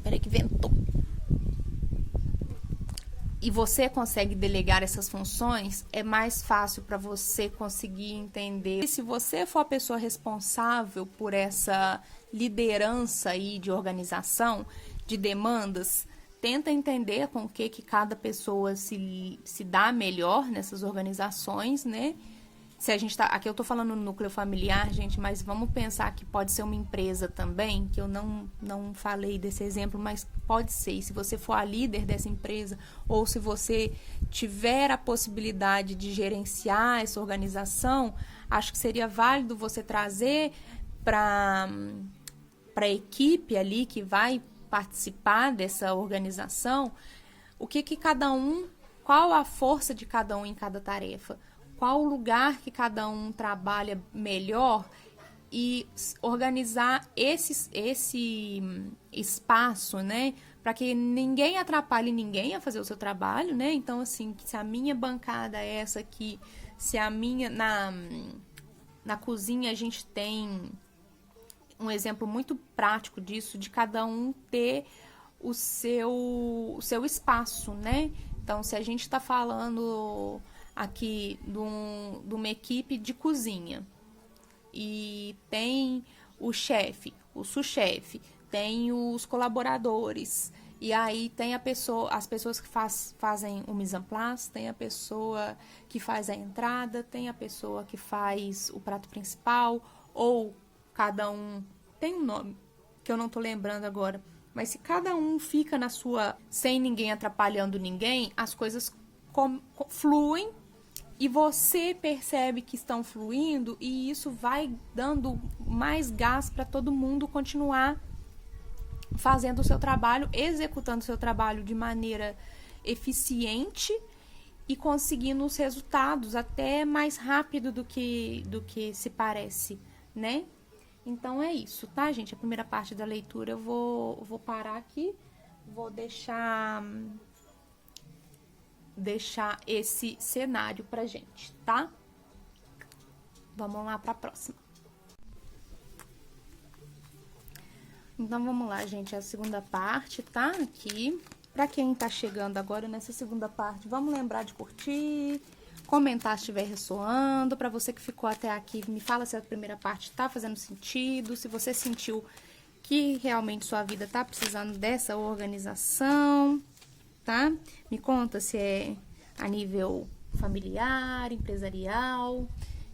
Peraí que ventou. E você consegue delegar essas funções, é mais fácil para você conseguir entender. E se você for a pessoa responsável por essa liderança aí de organização, de demandas, tenta entender com o que cada pessoa se dá melhor nessas organizações, né? Se a gente tá, aqui eu tô falando no núcleo familiar, gente, mas vamos pensar que pode ser uma empresa também, que eu não falei desse exemplo, mas pode ser. E se você for a líder dessa empresa, ou se você tiver a possibilidade de gerenciar essa organização, acho que seria válido você trazer para a equipe ali que vai participar dessa organização, o que cada um, qual a força de cada um em cada tarefa, qual o lugar que cada um trabalha melhor e organizar esse espaço, né, para que ninguém atrapalhe ninguém a fazer o seu trabalho, né? Então, assim, se a minha bancada é essa aqui, se a minha na cozinha a gente tem um exemplo muito prático disso, de cada um ter o seu espaço, né? Então, se a gente está falando aqui de uma equipe de cozinha e tem o chefe, o sous-chefe, tem os colaboradores, e aí tem as pessoas que fazem o mise en place, tem a pessoa que faz a entrada, tem a pessoa que faz o prato principal, ou cada um tem um nome que eu não tô lembrando agora, mas se cada um fica na sua, sem ninguém atrapalhando ninguém, as coisas fluem e você percebe que estão fluindo, e isso vai dando mais gás para todo mundo continuar fazendo o seu trabalho, executando o seu trabalho de maneira eficiente e conseguindo os resultados até mais rápido do que se parece, né? Então é isso, tá, gente? A primeira parte da leitura eu vou parar aqui, vou deixar esse cenário pra gente, tá? Vamos lá pra próxima. Então, vamos lá, gente, a segunda parte tá aqui. Pra quem tá chegando agora nessa segunda parte, vamos lembrar de curtir, comentar se estiver ressoando. Pra você que ficou até aqui, me fala se a primeira parte tá fazendo sentido, se você sentiu que realmente sua vida tá precisando dessa organização, tá? Me conta se é a nível familiar, empresarial,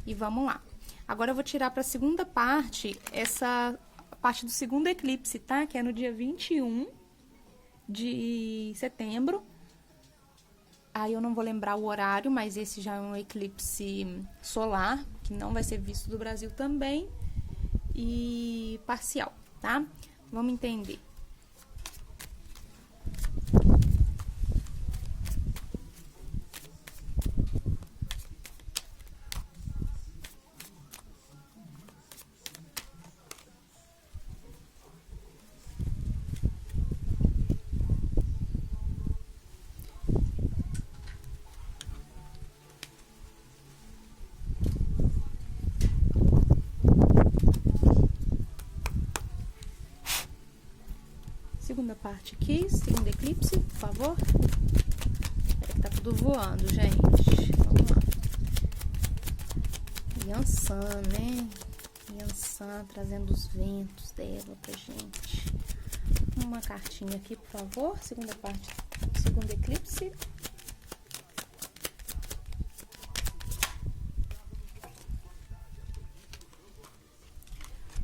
e vamos lá. Agora eu vou tirar pra segunda parte, essa parte do segundo eclipse, tá? Que é no dia 21 de setembro. Aí eu não vou lembrar o horário, mas esse já é um eclipse solar, que não vai ser visto do Brasil também, e parcial, tá? Vamos entender. Segunda parte aqui, segundo eclipse, por favor. Espera que tá tudo voando, gente. Vamos lá. Yansan, né? Yansan trazendo os ventos dela pra gente. Uma cartinha aqui, por favor. Segunda parte, segundo eclipse.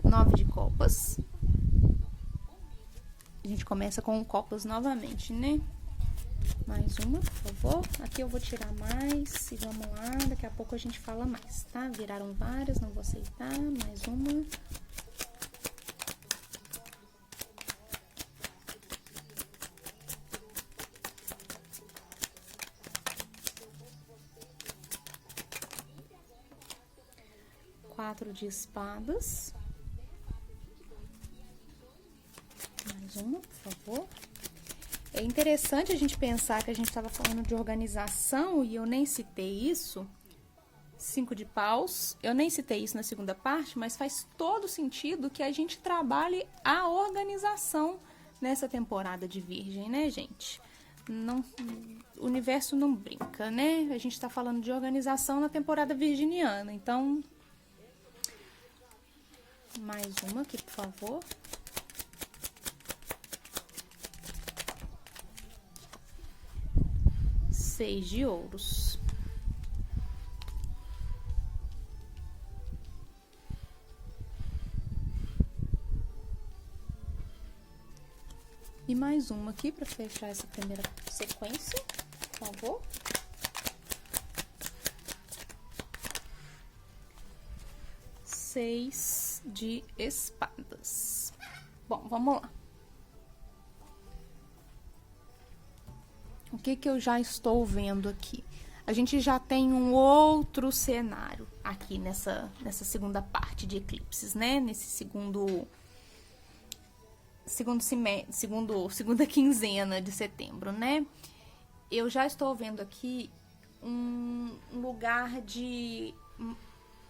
Nove de copas. A gente começa com copas novamente, né? Mais uma, por favor. Aqui eu vou tirar mais e vamos lá. Daqui a pouco a gente fala mais, tá? Viraram várias, não vou aceitar. Mais uma. Quatro de espadas. Mais uma, por favor. É interessante a gente pensar que a gente estava falando de organização e eu nem citei isso. 5 de paus. Eu nem citei isso na segunda parte, mas faz todo sentido que a gente trabalhe a organização nessa temporada de Virgem, né, gente? Não, o universo não brinca, né? A gente está falando de organização na temporada virginiana. Então, mais uma aqui, por favor. Seis de ouros. E mais uma aqui para fechar essa primeira sequência, por favor. Seis de espadas. Bom, vamos lá. O que que eu já estou vendo aqui? A gente já tem um outro cenário aqui nessa segunda parte de eclipses, né? Nesse segunda quinzena de setembro, né? Eu já estou vendo aqui um lugar de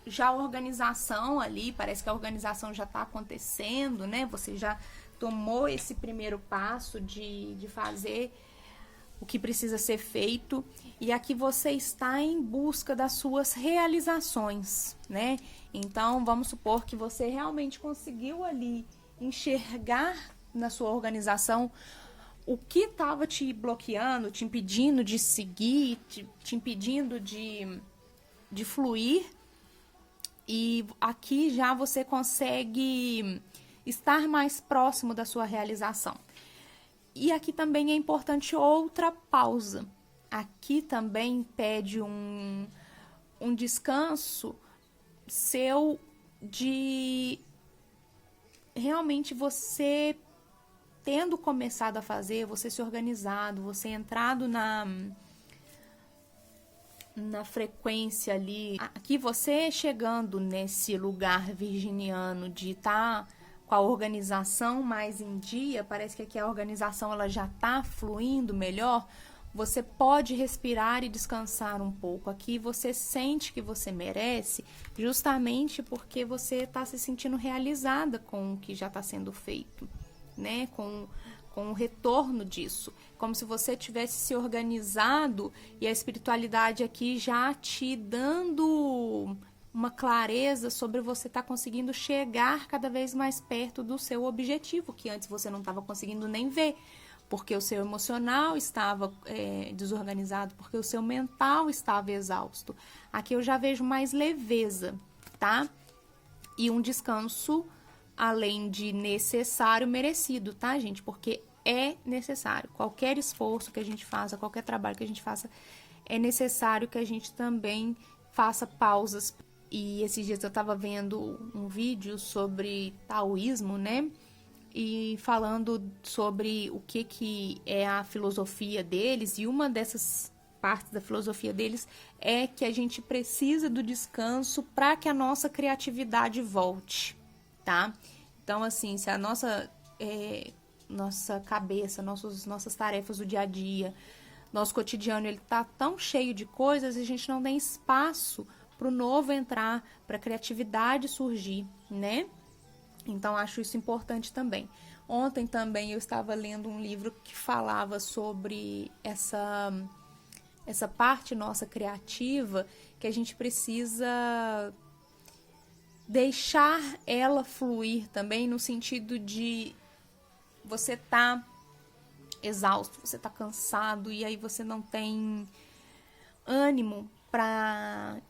já organização ali, parece que a organização já está acontecendo, né? Você já tomou esse primeiro passo de fazer o que precisa ser feito, e aqui você está em busca das suas realizações, né? Então, vamos supor que você realmente conseguiu ali enxergar na sua organização o que estava te bloqueando, te impedindo de seguir, te impedindo de fluir, e aqui já você consegue estar mais próximo da sua realização. E aqui também é importante outra pausa. Aqui também pede um descanso seu de realmente você tendo começado a fazer, você se organizado, você entrado na frequência ali. Aqui você chegando nesse lugar virginiano de estar com a organização mais em dia, parece que aqui a organização ela já está fluindo melhor, você pode respirar e descansar um pouco. Aqui você sente que você merece, justamente porque você está se sentindo realizada com o que já está sendo feito. né, com o retorno disso, como se você tivesse se organizado e a espiritualidade aqui já te dando uma clareza sobre você estar conseguindo chegar cada vez mais perto do seu objetivo, que antes você não estava conseguindo nem ver, porque o seu emocional estava desorganizado, porque o seu mental estava exausto. Aqui eu já vejo mais leveza, tá? E um descanso, além de necessário, merecido, tá, gente? Porque é necessário. Qualquer esforço que a gente faça, qualquer trabalho que a gente faça, é necessário que a gente também faça pausas. E esses dias eu tava vendo um vídeo sobre taoísmo, né? E falando sobre o que é a filosofia deles. E uma dessas partes da filosofia deles é que a gente precisa do descanso para que a nossa criatividade volte, tá? Então, assim, se a nossa cabeça, nossas tarefas do dia a dia, nosso cotidiano, ele tá tão cheio de coisas, a gente não tem espaço para o novo entrar, para a criatividade surgir, né? Então, acho isso importante também. Ontem também eu estava lendo um livro que falava sobre essa parte nossa criativa, que a gente precisa deixar ela fluir também, no sentido de você tá exausto, você tá cansado, e aí você não tem ânimo para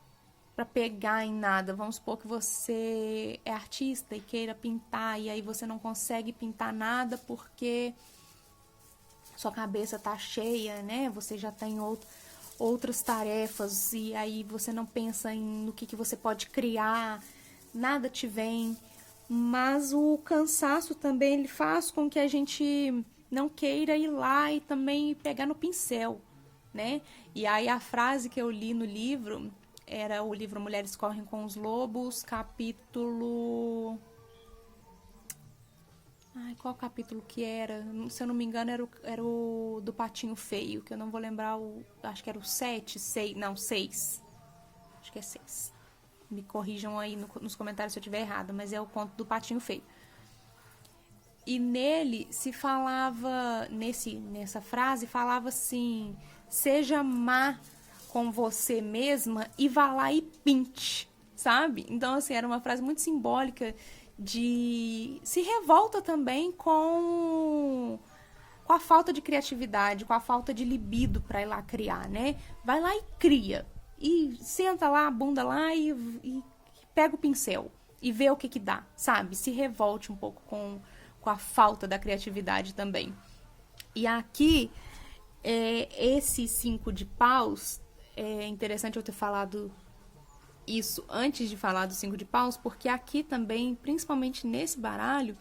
pegar em nada. Vamos supor que você é artista e queira pintar, e aí você não consegue pintar nada porque sua cabeça tá cheia, né? Você já tem outras tarefas, e aí você não pensa no que você pode criar, nada te vem. Mas o cansaço também, ele faz com que a gente não queira ir lá e também pegar no pincel, né? E aí a frase que eu li no livro era o livro Mulheres Correm com os Lobos, capítulo... Ai, qual capítulo que era? Se eu não me engano, era o do Patinho Feio, que eu não vou lembrar acho que era o 7, 6, não, 6. Acho que é 6. Me corrijam aí nos comentários se eu estiver errada, mas é o conto do Patinho Feio. E nele se falava, nessa frase, falava assim: seja má com você mesma e vá lá e pinte, sabe? Então, assim, era uma frase muito simbólica de se revolta também com a falta de criatividade, com a falta de libido para ir lá criar, né? Vai lá e cria. E senta lá, a bunda lá e pega o pincel e vê o que dá, sabe? Se revolte um pouco com a falta da criatividade também. E aqui, esse 5 de paus, é interessante eu ter falado isso antes de falar do 5 de paus, porque aqui também, principalmente nesse baralho,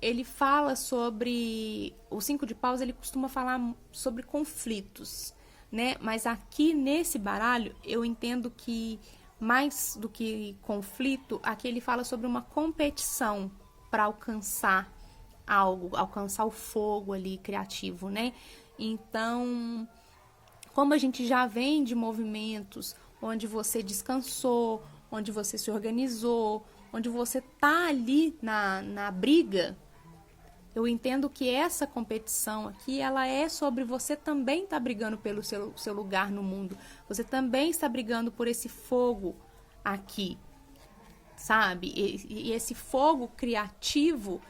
ele fala sobre... O 5 de paus, ele costuma falar sobre conflitos, né? Mas aqui nesse baralho, eu entendo que mais do que conflito, aqui ele fala sobre uma competição para alcançar algo, alcançar o fogo ali criativo, né? Então, como a gente já vem de movimentos onde você descansou, onde você se organizou, onde você tá ali na briga, eu entendo que essa competição aqui, ela é sobre você também estar brigando pelo seu lugar no mundo. Você também está brigando por esse fogo aqui, sabe? E esse fogo criativo,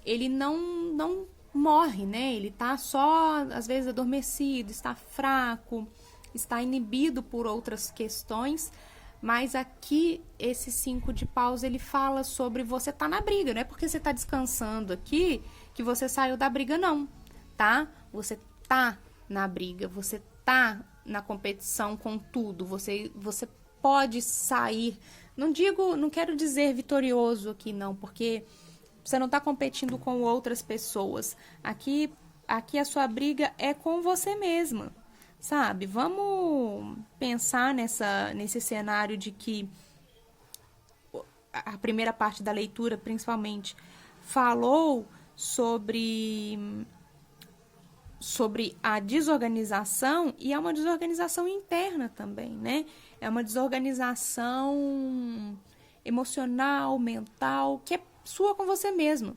ele não morre, né? Ele tá só, às vezes, adormecido, está fraco, está inibido por outras questões. Mas aqui, esse 5 de paus, ele fala sobre você tá na briga, não é porque você tá descansando aqui que você saiu da briga, não, tá? Você tá na briga, você tá na competição com tudo, você pode sair, não quero dizer vitorioso aqui, não, porque você não tá competindo com outras pessoas. Aqui a sua briga é com você mesma, sabe? Vamos pensar nesse cenário de que a primeira parte da leitura, principalmente, falou sobre a desorganização, e é uma desorganização interna também, né? É uma desorganização emocional, mental, que é sua com você mesmo.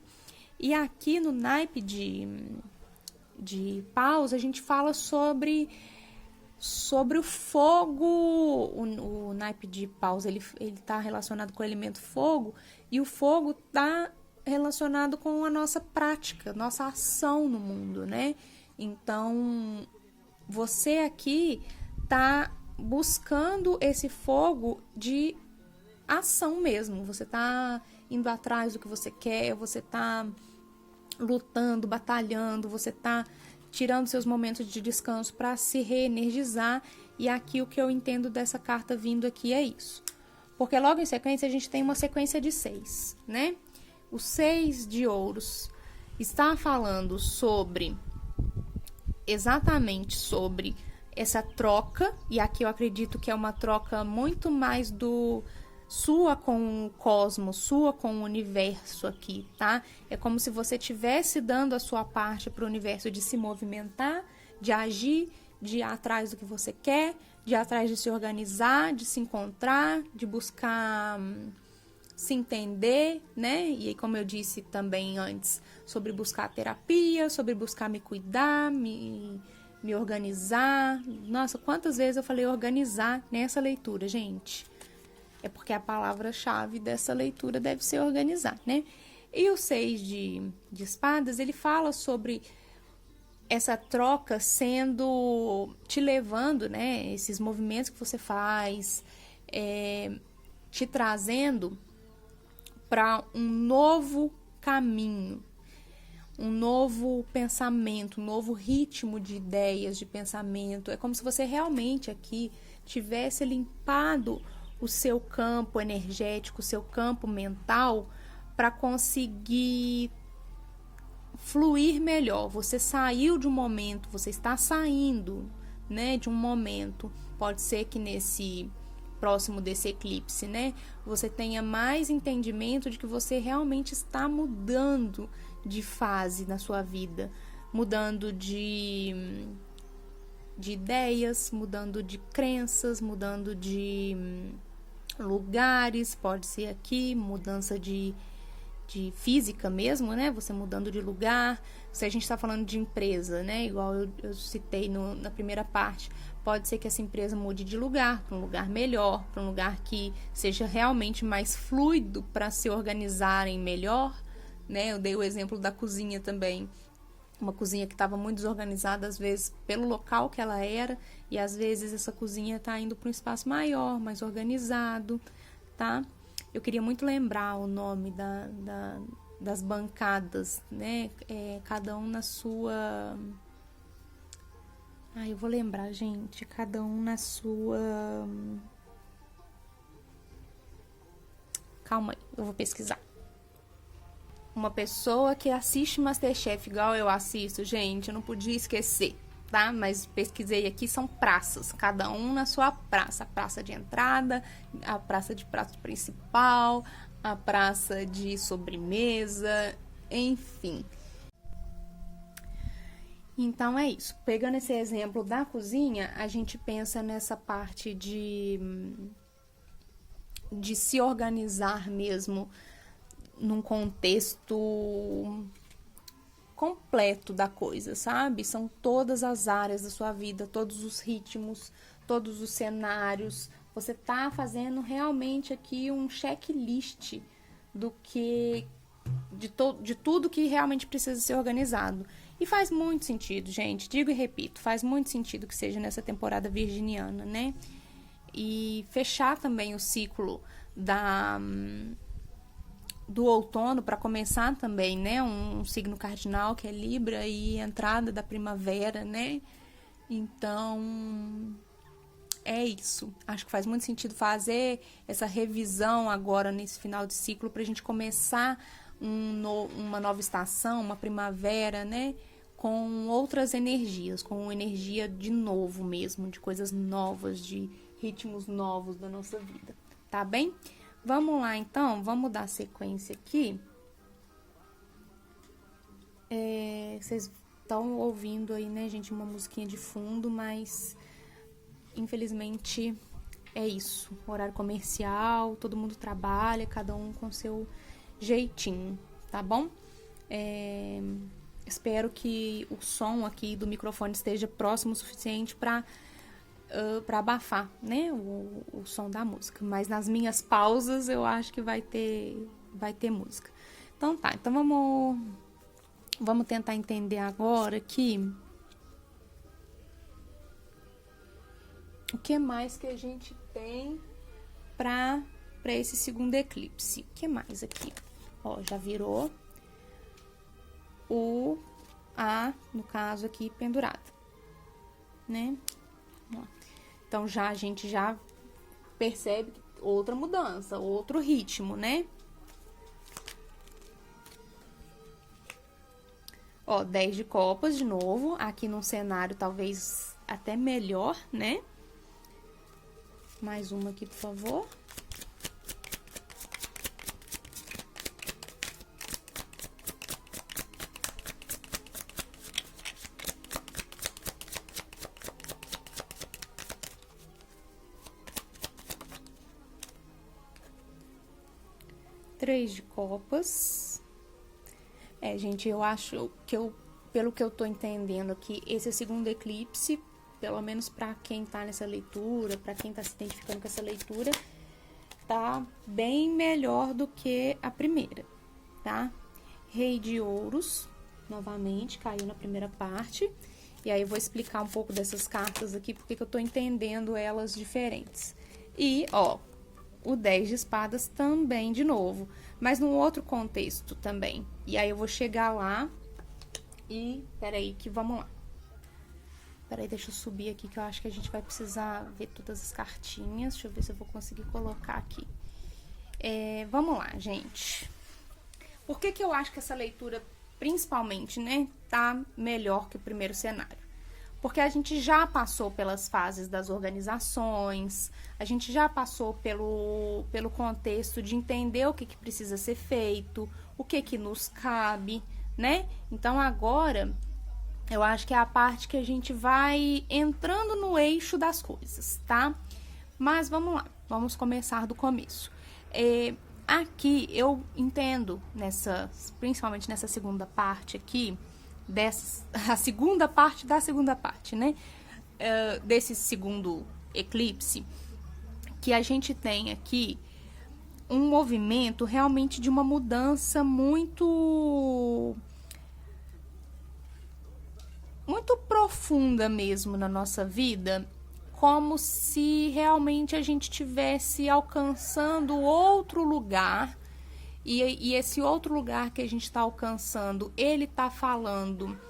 E aqui no naipe de paus, a gente fala sobre o fogo. O naipe de paus, ele tá relacionado com o elemento fogo, e o fogo tá relacionado com a nossa prática, nossa ação no mundo, né? Então, você aqui tá buscando esse fogo de ação mesmo. Você tá indo atrás do que você quer, você tá lutando, batalhando, você tá tirando seus momentos de descanso para se reenergizar. E aqui o que eu entendo dessa carta vindo aqui é isso. Porque logo em sequência a gente tem uma sequência de 6, né? O 6 de ouros está falando exatamente sobre essa troca, e aqui eu acredito que é uma troca muito mais sua com o cosmos, sua com o universo aqui, tá? É como se você estivesse dando a sua parte para o universo de se movimentar, de agir, de ir atrás do que você quer, de ir atrás de se organizar, de se encontrar, de buscar se entender, né? E aí, como eu disse também antes, sobre buscar terapia, sobre buscar me cuidar, me organizar. Nossa, quantas vezes eu falei organizar nessa leitura, gente? É porque a palavra-chave dessa leitura deve ser organizar, né? E o 6 de espadas, ele fala sobre essa troca te levando, né? Esses movimentos que você faz, te trazendo para um novo caminho, um novo pensamento, um novo ritmo de ideias, de pensamento. É como se você realmente aqui tivesse limpado o seu campo energético, o seu campo mental, para conseguir fluir melhor. Você saiu de um momento, você está saindo, né, de um momento. Pode ser que nesse próximo desse eclipse, né, você tenha mais entendimento de que você realmente está mudando de fase na sua vida, mudando de ideias, mudando de crenças, mudando de lugares, pode ser aqui, mudança de física mesmo, né? Você mudando de lugar. Se a gente está falando de empresa, né? Igual eu citei na primeira parte, pode ser que essa empresa mude de lugar, para um lugar melhor, para um lugar que seja realmente mais fluido para se organizarem melhor, né? Eu dei o exemplo da cozinha também. Uma cozinha que estava muito desorganizada, às vezes, pelo local que ela era, e às vezes essa cozinha está indo para um espaço maior, mais organizado, tá? Eu queria muito lembrar o nome das bancadas, né? Cada um na sua... eu vou lembrar, gente. Cada um na sua... Calma aí, eu vou pesquisar. Uma pessoa que assiste MasterChef igual eu assisto, gente, eu não podia esquecer, tá? Mas pesquisei aqui, são praças, cada um na sua praça. A praça de entrada, a praça de prato principal, a praça de sobremesa, enfim. Então é isso. Pegando esse exemplo da cozinha, a gente pensa nessa parte de se organizar mesmo num contexto completo da coisa, sabe? São todas as áreas da sua vida, todos os ritmos, todos os cenários. Você tá fazendo realmente aqui um checklist de tudo que realmente precisa ser organizado. E faz muito sentido, gente. Digo e repito, faz muito sentido que seja nessa temporada virginiana, né? E fechar também o ciclo do outono para começar também, né, um signo cardinal que é Libra e entrada da primavera, né? Então, é isso. Acho que faz muito sentido fazer essa revisão agora nesse final de ciclo para a gente começar uma nova estação, uma primavera, né? Com outras energias, com energia de novo mesmo, de coisas novas, de ritmos novos da nossa vida, tá bem? Vamos lá, então, vamos dar sequência aqui. Vocês estão ouvindo aí, né, gente, uma musiquinha de fundo, mas infelizmente é isso. Horário comercial, todo mundo trabalha, cada um com seu jeitinho, tá bom? Espero que o som aqui do microfone esteja próximo o suficiente para abafar, né, o som da música. Mas nas minhas pausas eu acho que vai ter música. Então tá, então vamos tentar entender agora aqui o que mais que a gente tem para esse segundo eclipse. O que mais aqui? Ó, já virou o A, no caso aqui, pendurado, né? Então, a gente já percebe outra mudança, outro ritmo, né? Ó, 10 de copas de novo, aqui num cenário talvez até melhor, né? Mais uma aqui, por favor. Três de copas. Gente, eu acho que pelo que eu tô entendendo aqui, esse é o segundo eclipse, pelo menos para quem tá nessa leitura, para quem tá se identificando com essa leitura, tá bem melhor do que a primeira, tá? Rei de ouros, novamente, caiu na primeira parte. E aí eu vou explicar um pouco dessas cartas aqui, porque que eu tô entendendo elas diferentes. E, ó, o 10 de espadas também, de novo, mas num outro contexto também. E aí eu vou chegar lá e... Peraí, que vamos lá. Peraí, deixa eu subir aqui, que eu acho que a gente vai precisar ver todas as cartinhas. Deixa eu ver se eu vou conseguir colocar aqui. Vamos lá, gente. Por que eu acho que essa leitura, principalmente, né, tá melhor que o primeiro cenário? Porque a gente já passou pelas fases das organizações, a gente já passou pelo contexto de entender o que precisa ser feito, o que nos cabe, né? Então, agora, eu acho que é a parte que a gente vai entrando no eixo das coisas, tá? Mas vamos lá, vamos começar do começo. Aqui, eu entendo, principalmente nessa segunda parte aqui, a segunda parte da segunda parte, né? Desse segundo eclipse, que a gente tem aqui um movimento realmente de uma mudança muito profunda mesmo na nossa vida, como se realmente a gente estivesse alcançando outro lugar. E esse outro lugar que a gente está alcançando, ele está falando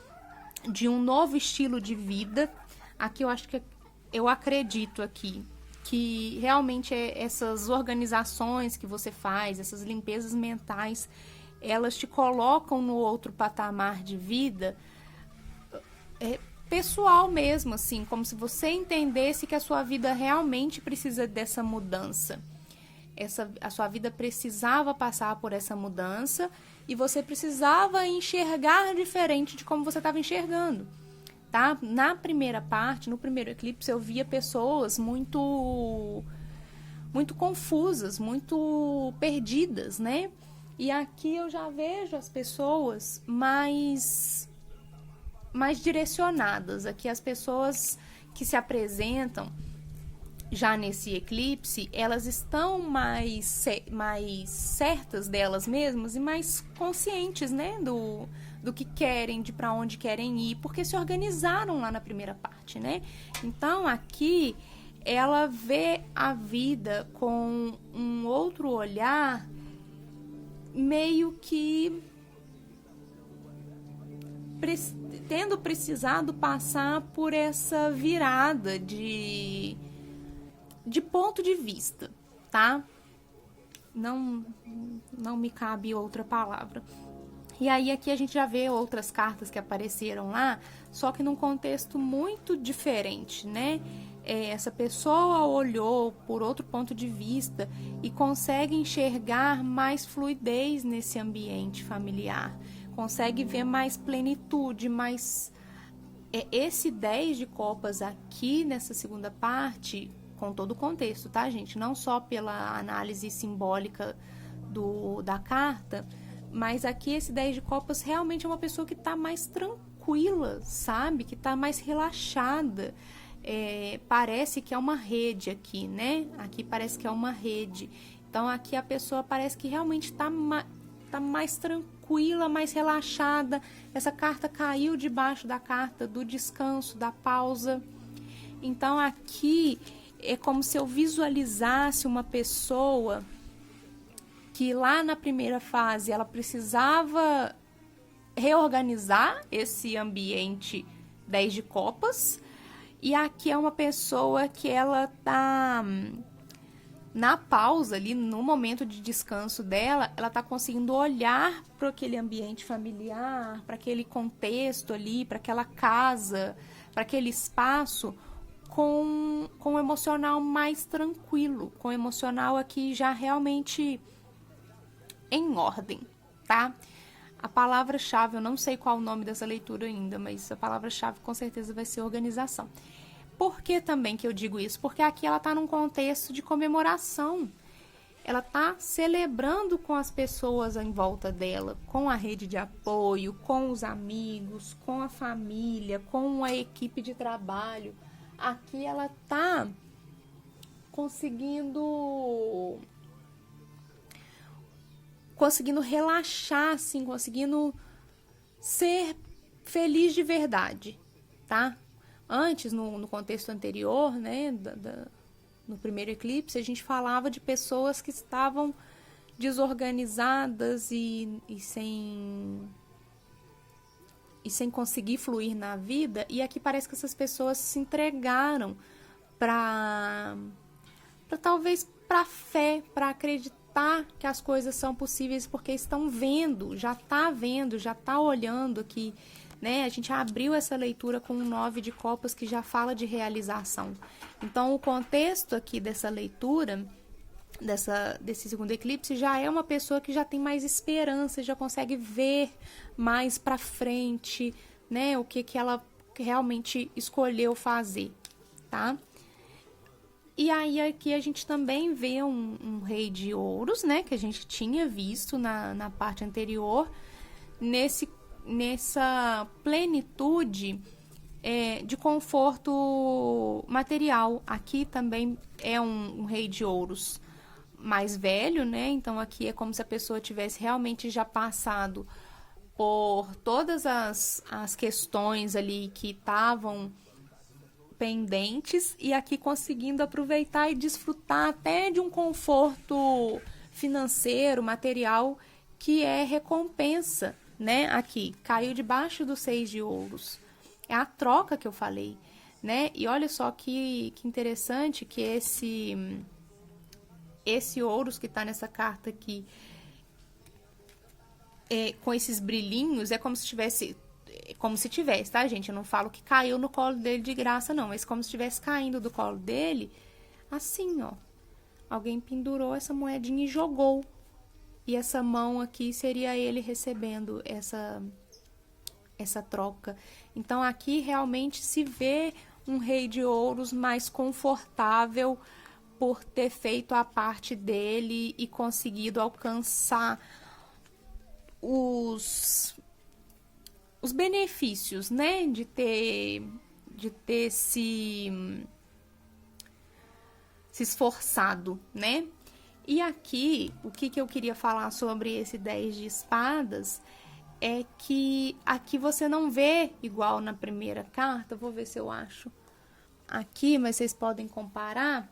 de um novo estilo de vida. Aqui eu acredito aqui que realmente essas organizações que você faz, essas limpezas mentais, elas te colocam no outro patamar de vida pessoal mesmo, assim, como se você entendesse que a sua vida realmente precisa dessa mudança. A sua vida precisava passar por essa mudança e você precisava enxergar diferente de como você estava enxergando, tá? Na primeira parte, no primeiro eclipse, eu via pessoas muito confusas, muito perdidas, né? E aqui eu já vejo as pessoas mais direcionadas. Aqui as pessoas que se apresentam já nesse eclipse, elas estão mais certas delas mesmas e mais conscientes, né, do que querem, de para onde querem ir, porque se organizaram lá na primeira parte, né? Então, aqui, ela vê a vida com um outro olhar, meio que tendo precisado passar por essa virada de ponto de vista, tá? Não me cabe outra palavra. E aí aqui a gente já vê outras cartas que apareceram lá, só que num contexto muito diferente, né? Essa pessoa olhou por outro ponto de vista e consegue enxergar mais fluidez nesse ambiente familiar, consegue ver mais plenitude, mais... Esse 10 de copas aqui nessa segunda parte... com todo o contexto, tá, gente? Não só pela análise simbólica da carta, Mas aqui esse 10 de copas realmente é uma pessoa que tá mais tranquila, sabe? Que tá mais relaxada. Parece que é uma rede aqui, né? Aqui parece que é uma rede. Então aqui a pessoa parece que realmente tá mais tranquila, mais relaxada. Essa carta caiu debaixo da carta do descanso, da pausa. Então aqui é como se eu visualizasse uma pessoa que lá na primeira fase ela precisava reorganizar esse ambiente 10 de copas. E aqui é uma pessoa que ela tá na pausa ali, no momento de descanso dela, ela tá conseguindo olhar para aquele ambiente familiar, para aquele contexto ali, para aquela casa, para aquele espaço com um emocional mais tranquilo, com um emocional aqui já realmente em ordem, tá? A palavra-chave, eu não sei qual o nome dessa leitura ainda, mas a palavra-chave com certeza vai ser organização. Por que também que eu digo isso? Porque aqui ela tá num contexto de comemoração. Ela tá celebrando com as pessoas em volta dela, com a rede de apoio, com os amigos, com a família, com a equipe de trabalho. Aqui ela tá conseguindo relaxar, assim, conseguindo ser feliz de verdade, tá? Antes, no contexto anterior, né, no primeiro eclipse, a gente falava de pessoas que estavam desorganizadas e sem conseguir fluir na vida, e aqui parece que essas pessoas se entregaram para talvez para fé, para acreditar que as coisas são possíveis, porque estão vendo, já tá olhando aqui, né? A gente abriu essa leitura com um 9 de copas que já fala de realização. Então, o contexto aqui dessa leitura, desse segundo eclipse, já é uma pessoa que já tem mais esperança, já consegue ver mais para frente, né? O que ela realmente escolheu fazer, tá? E aí aqui a gente também vê um rei de ouros, né? Que a gente tinha visto na parte anterior, nessa plenitude de conforto material. Aqui também é um rei de ouros mais velho, né? Então aqui é como se a pessoa tivesse realmente já passado por todas as questões ali que estavam pendentes e aqui conseguindo aproveitar e desfrutar até de um conforto financeiro, material, que é recompensa, né? Aqui, caiu debaixo do 6 de ouros. É a troca que eu falei, né? E olha só que interessante que esse ouros que tá nessa carta aqui, com esses brilhinhos, é como se tivesse, tá, gente? Eu não falo que caiu no colo dele de graça, não, mas como se estivesse caindo do colo dele, assim, ó. Alguém pendurou essa moedinha e jogou. E essa mão aqui seria ele recebendo essa troca. Então, aqui realmente se vê um rei de ouros mais confortável por ter feito a parte dele e conseguido alcançar os benefícios, né? De ter se esforçado, né? E aqui, o que eu queria falar sobre esse 10 de espadas é que aqui você não vê igual na primeira carta, vou ver se eu acho aqui, mas vocês podem comparar,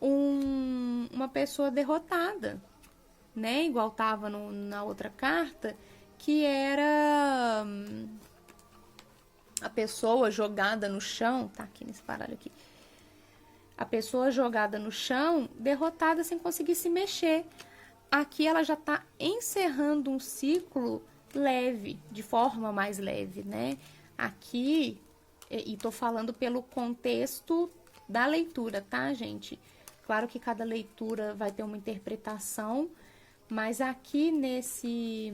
uma pessoa derrotada, né? Igual tava na outra carta, que era a pessoa jogada no chão, tá aqui nesse baralho aqui, a pessoa jogada no chão, derrotada sem conseguir se mexer. Aqui ela já tá encerrando um ciclo leve, de forma mais leve, né? Aqui, e tô falando pelo contexto da leitura, tá, gente? Claro que cada leitura vai ter uma interpretação, mas aqui nesse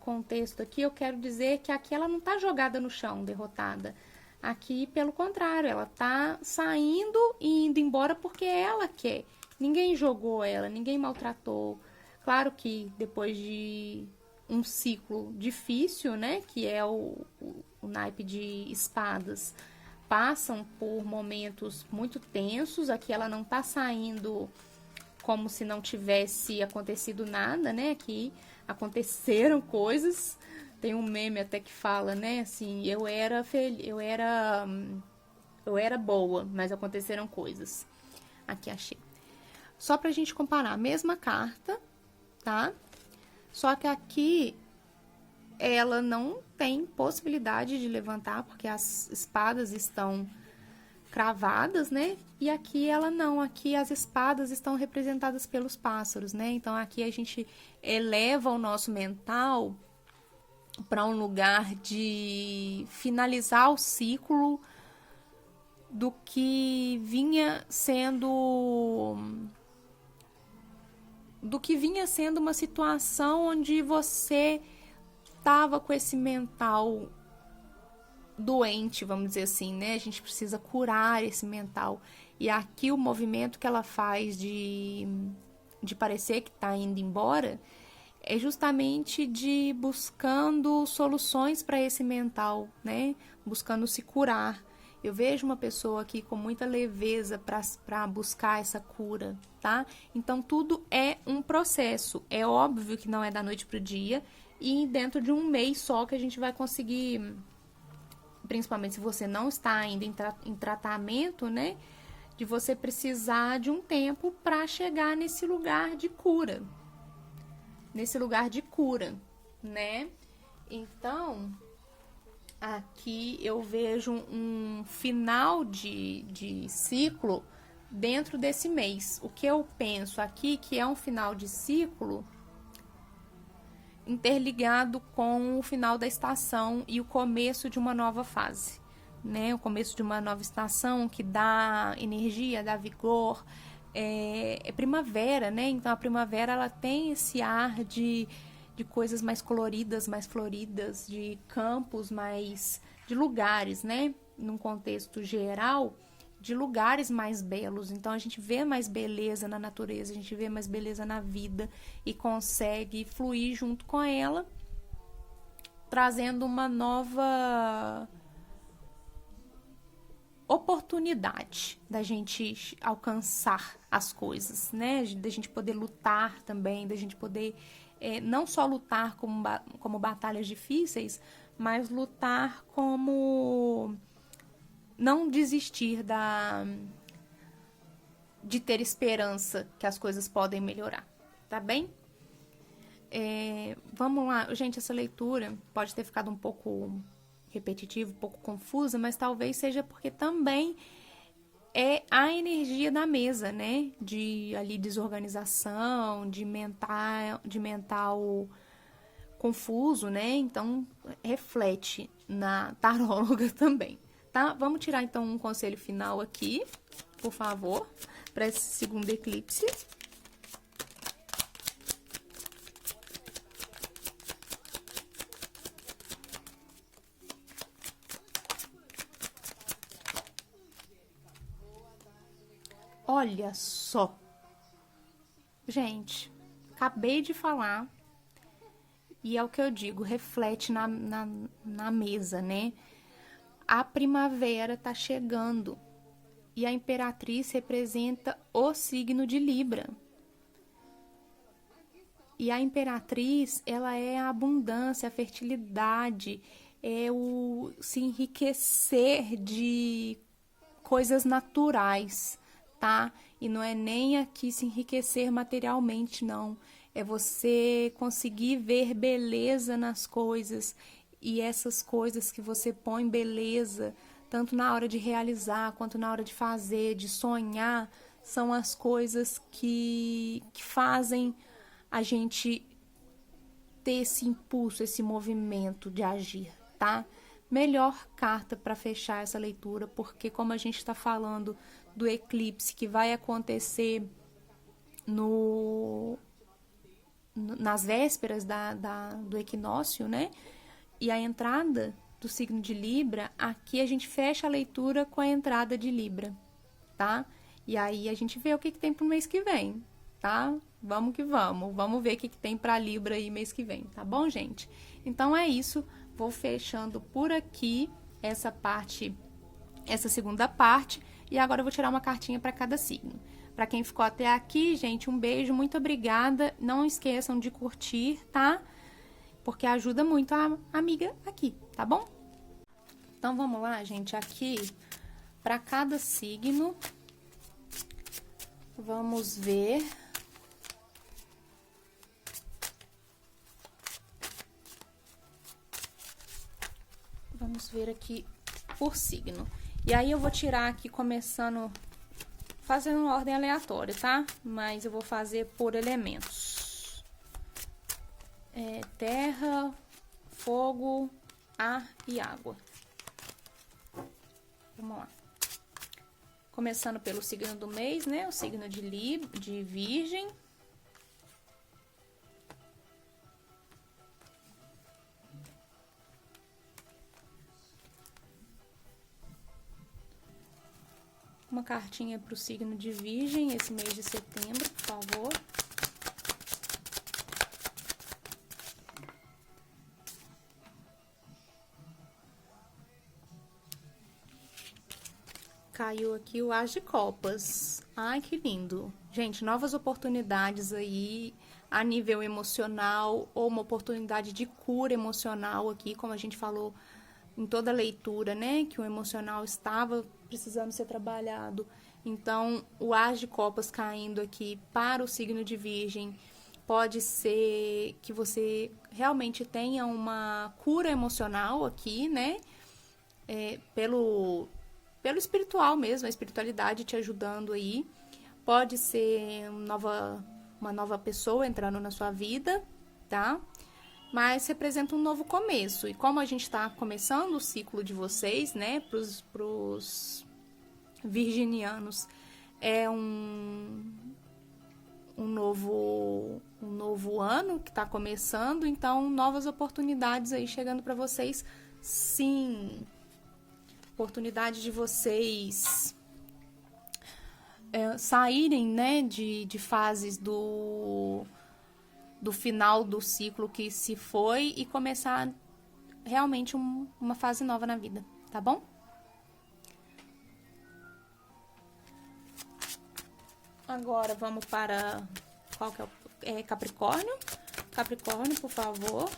contexto aqui, eu quero dizer que aqui ela não tá jogada no chão, derrotada. Aqui, pelo contrário, ela tá saindo e indo embora porque ela quer. Ninguém jogou ela, ninguém maltratou. Claro que depois de um ciclo difícil, né, que é o naipe de espadas, passam por momentos muito tensos. Aqui ela não tá saindo como se não tivesse acontecido nada, né? Aqui aconteceram coisas. Tem um meme até que fala, né? Assim, eu era boa, mas aconteceram coisas. Aqui achei. Só pra gente comparar, a mesma carta, tá? Só que aqui ela não tem possibilidade de levantar, porque as espadas estão cravadas, né? E aqui ela não, aqui as espadas estão representadas pelos pássaros, né? Então aqui a gente eleva o nosso mental para um lugar de finalizar o ciclo do que vinha sendo uma situação onde você tava com esse mental doente, vamos dizer assim, né? A gente precisa curar esse mental. E aqui o movimento que ela faz de parecer que tá indo embora é justamente de buscando soluções para esse mental, né? Buscando se curar. Eu vejo uma pessoa aqui com muita leveza para buscar essa cura, tá? Então tudo é um processo. É óbvio que não é da noite pro dia e dentro de um mês só que a gente vai conseguir, principalmente se você não está ainda em tratamento, né? De você precisar de um tempo para chegar nesse lugar de cura. Nesse lugar de cura, né? Então, aqui eu vejo um final de ciclo dentro desse mês. O que eu penso aqui que é um final de ciclo interligado com o final da estação e o começo de uma nova fase, né? O começo de uma nova estação que dá energia, dá vigor. É primavera, né? Então a primavera ela tem esse ar de coisas mais coloridas, mais floridas, de campos mais, de lugares, né? Num contexto geral, de lugares mais belos. Então a gente vê mais beleza na natureza, a gente vê mais beleza na vida e consegue fluir junto com ela, trazendo uma nova oportunidade da gente alcançar as coisas, né? Da gente poder lutar também, da gente poder não só lutar como batalhas difíceis, mas lutar como não desistir de ter esperança que as coisas podem melhorar, tá bem? Vamos lá, gente, essa leitura pode ter ficado um pouco repetitiva, um pouco confusa, mas talvez seja porque também é a energia da mesa, né? De ali desorganização, de mental confuso, né? Então reflete na taróloga também, tá? Vamos tirar então um conselho final aqui, por favor, para esse segundo eclipse. Olha só, gente, acabei de falar e é o que eu digo, reflete na mesa, né? A primavera tá chegando e a imperatriz representa o signo de Libra. E a imperatriz, ela é a abundância, a fertilidade, é o se enriquecer de coisas naturais, tá? E não é nem aqui se enriquecer materialmente, não. É você conseguir ver beleza nas coisas e essas coisas que você põe beleza, tanto na hora de realizar quanto na hora de fazer, de sonhar, são as coisas que fazem a gente ter esse impulso, esse movimento de agir, tá? Melhor carta para fechar essa leitura, porque como a gente está falando do eclipse que vai acontecer nas vésperas do equinócio, né? E a entrada do signo de Libra, aqui a gente fecha a leitura com a entrada de Libra, tá? E aí a gente vê o que tem pro mês que vem, tá? Vamos que vamos. Vamos ver o que tem pra Libra aí mês que vem, tá bom, gente? Então é isso. Vou fechando por aqui essa parte, essa segunda parte. E agora eu vou tirar uma cartinha para cada signo. Para quem ficou até aqui, gente, um beijo, muito obrigada. Não esqueçam de curtir, tá? Porque ajuda muito a amiga aqui, tá bom? Então vamos lá, gente, aqui para cada signo. Vamos ver. Vamos ver aqui por signo. E aí eu vou tirar aqui começando, fazendo uma ordem aleatória, tá? Mas eu vou fazer por elementos. Terra, fogo, ar e água. Vamos lá. Começando pelo signo do mês, né? O signo de Virgem. Uma cartinha para o signo de Virgem, esse mês de setembro, por favor. Caiu aqui o As de Copas. Ai, que lindo. Gente, novas oportunidades aí a nível emocional, ou uma oportunidade de cura emocional aqui, como a gente falou em toda a leitura, né? Que o emocional estava precisando ser trabalhado. Então, o As de Copas caindo aqui para o signo de Virgem pode ser que você realmente tenha uma cura emocional aqui, né? Pelo espiritual mesmo, a espiritualidade te ajudando aí. Pode ser uma nova pessoa entrando na sua vida, tá? Mas representa um novo começo. E como a gente tá começando o ciclo de vocês, né, pros virginianos, é um novo ano que tá começando, então novas oportunidades aí chegando para vocês, sim. Oportunidade de vocês saírem, né, de fases do final do ciclo que se foi e começar realmente uma fase nova na vida, tá bom? Agora vamos para qual que é Capricórnio. Capricórnio, por favor.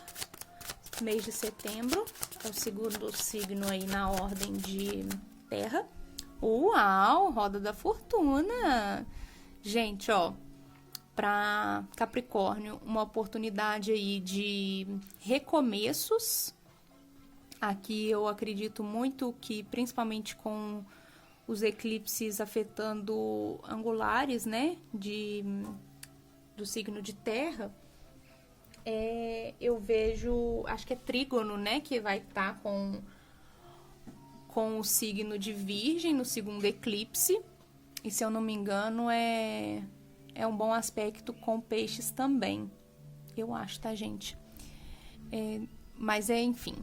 Mês de setembro, é o segundo signo aí na ordem de terra. Uau, roda da fortuna! Gente, ó, para Capricórnio, uma oportunidade aí de recomeços. Aqui eu acredito muito que, principalmente com os eclipses afetando angulares, né, do signo de terra, eu vejo, acho que é trígono, né, que vai estar com o signo de Virgem no segundo eclipse. E se eu não me engano, é um bom aspecto com peixes também. Eu acho, tá, gente? Mas enfim,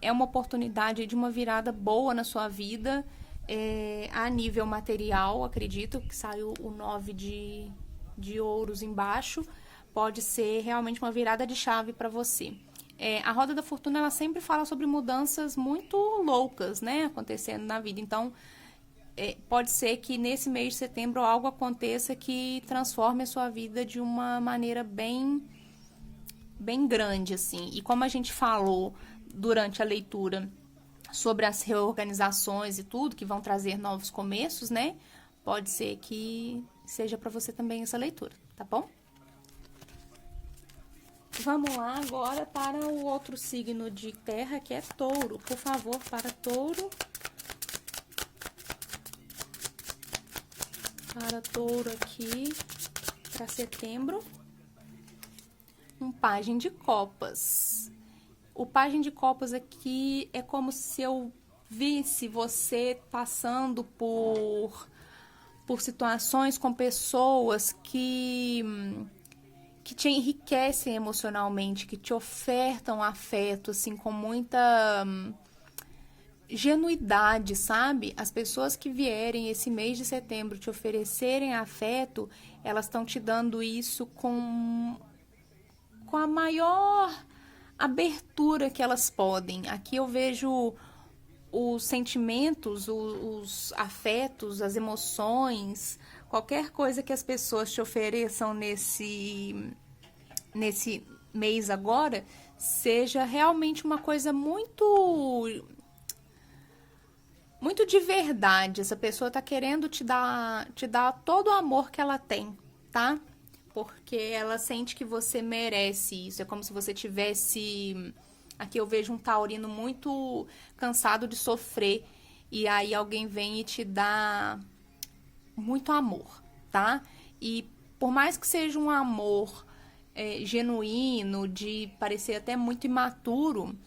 é uma oportunidade de uma virada boa na sua vida, a nível material, acredito que saiu o 9 de ouros embaixo, pode ser realmente uma virada de chave para você. A roda da fortuna, ela sempre fala sobre mudanças muito loucas, né, acontecendo na vida. Então, pode ser que nesse mês de setembro algo aconteça que transforme a sua vida de uma maneira bem grande, assim. E como a gente falou durante a leitura sobre as reorganizações e tudo, que vão trazer novos começos, né, pode ser que seja para você também essa leitura, tá bom? Vamos lá agora para o outro signo de terra, que é touro. Por favor, para touro. Para touro aqui, para setembro. Um pajem de copas. O pajem de copas aqui é como se eu visse você passando por situações com pessoas que te enriquecem emocionalmente, que te ofertam afeto, assim, com muita genuidade, sabe? As pessoas que vierem esse mês de setembro te oferecerem afeto, elas estão te dando isso com a maior abertura que elas podem. Aqui eu vejo os sentimentos, os afetos, as emoções, qualquer coisa que as pessoas te ofereçam nesse mês agora, seja realmente uma coisa muito de verdade. Essa pessoa tá querendo te dar todo o amor que ela tem, tá? Porque ela sente que você merece isso. É como se você tivesse... Aqui eu vejo um taurino muito cansado de sofrer. E aí alguém vem e te dá muito amor, tá? E por mais que seja um amor genuíno, de parecer até muito imaturo,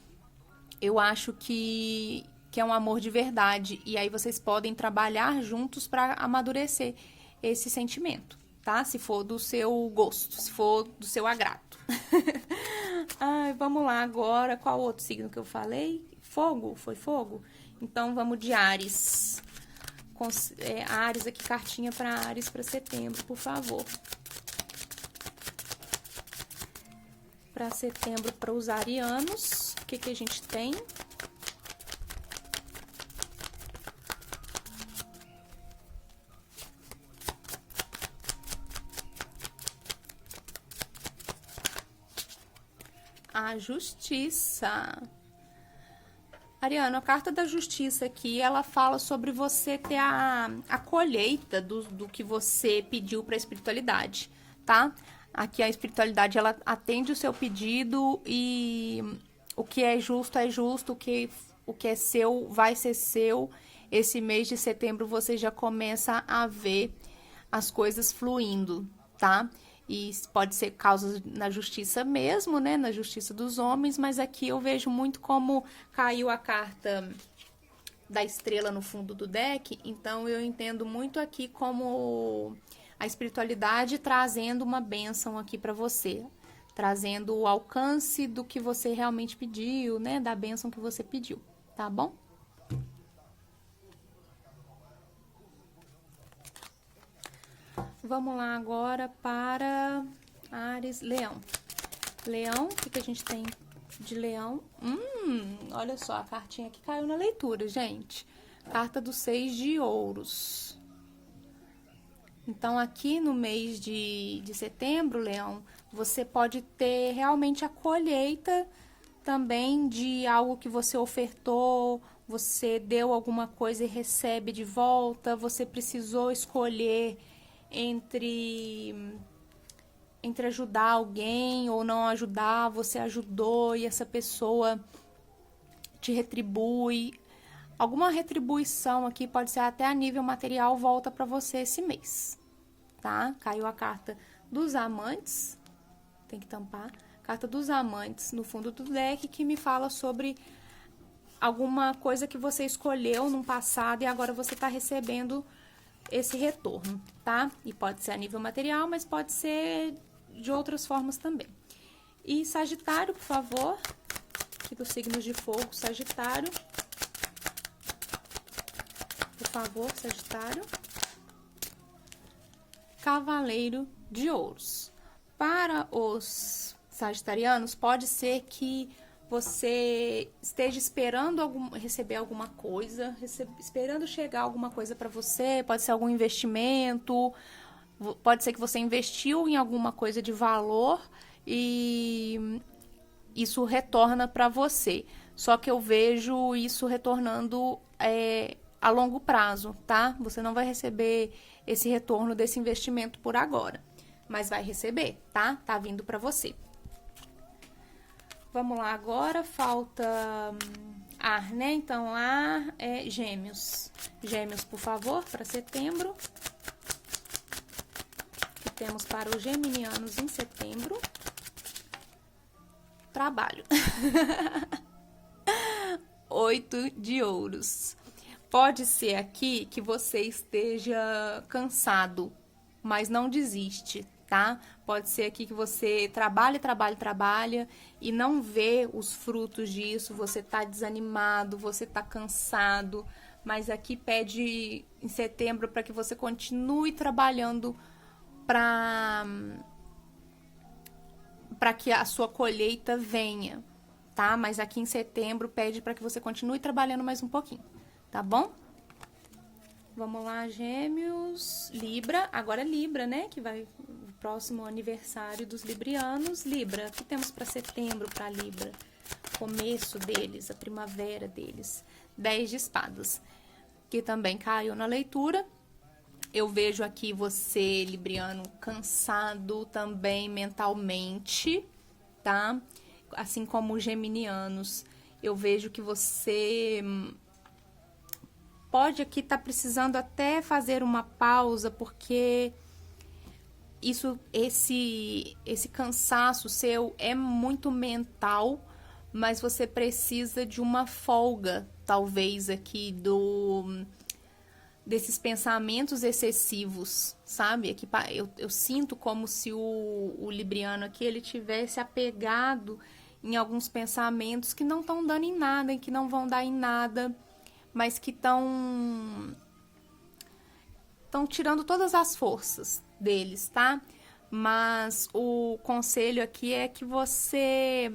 eu acho que é um amor de verdade. E aí vocês podem trabalhar juntos para amadurecer esse sentimento, tá? Se for do seu gosto, se for do seu agrado. Ai, vamos lá agora. Qual outro signo que eu falei? Fogo? Foi fogo? Então, vamos de Áries. Áries aqui, cartinha para Áries para setembro, por favor. Para setembro, para os arianos, o que que a gente tem? A justiça. Ariano, a carta da justiça aqui, ela fala sobre você ter a colheita do que você pediu para a espiritualidade, tá? Aqui a espiritualidade, ela atende o seu pedido e o que é justo, o que é seu vai ser seu. Esse mês de setembro você já começa a ver as coisas fluindo, tá? E pode ser causas na justiça mesmo, né? Na justiça dos homens, mas aqui eu vejo muito como caiu a carta da estrela no fundo do deck, então eu entendo muito aqui como a espiritualidade trazendo uma bênção aqui para você, trazendo o alcance do que você realmente pediu, né? Da bênção que você pediu, tá bom? Vamos lá agora para Áries, Leão. Leão, o que a gente tem de Leão? Olha só, a cartinha que caiu na leitura, gente. Carta do 6 de ouros. Então, aqui no mês de setembro, Leão, você pode ter realmente a colheita também de algo que você ofertou, você deu alguma coisa e recebe de volta, você precisou escolher entre ajudar alguém ou não ajudar, você ajudou e essa pessoa te retribui. Alguma retribuição aqui, pode ser até a nível material, volta para você esse mês, tá? Caiu a carta dos amantes, tem que tampar. Carta dos amantes no fundo do deck, que me fala sobre alguma coisa que você escolheu no passado e agora você tá recebendo esse retorno, tá? E pode ser a nível material, mas pode ser de outras formas também. E Sagitário, por favor, aqui dos signos de fogo, Sagitário. Por favor, Sagitário. Cavaleiro de Ouros. Para os sagitarianos, pode ser que você esteja esperando receber alguma coisa, esperando chegar alguma coisa para você, pode ser algum investimento, pode ser que você investiu em alguma coisa de valor e isso retorna para você. Só que eu vejo isso retornando a longo prazo, tá? Você não vai receber esse retorno desse investimento por agora, mas vai receber, tá? Tá vindo para você. Vamos lá agora, falta ar, né? Então, ar é Gêmeos. Gêmeos, por favor, para setembro. O que temos para os geminianos em setembro? Trabalho. 8 de ouros. Pode ser aqui que você esteja cansado, mas não desiste, tá? Pode ser aqui que você trabalha e não vê os frutos disso, você tá desanimado, você tá cansado, mas aqui pede em setembro para que você continue trabalhando para que a sua colheita venha, tá? Mas aqui em setembro pede para que você continue trabalhando mais um pouquinho, tá bom? Vamos lá, Gêmeos, Libra, agora Libra, né, que vai o próximo aniversário dos librianos. Libra, o que temos para setembro para Libra? Começo deles, a primavera deles. 10 de espadas, que também caiu na leitura. Eu vejo aqui você, libriano, cansado também mentalmente, tá? Assim como os geminianos, eu vejo que você pode aqui estar precisando até fazer uma pausa, porque esse cansaço seu é muito mental, mas você precisa de uma folga, talvez, aqui desses pensamentos excessivos, sabe? Aqui, eu sinto como se o libriano aqui, ele tivesse apegado em alguns pensamentos que não estão dando em nada, e que não vão dar em nada, mas que estão tirando todas as forças deles, tá? Mas o conselho aqui é que você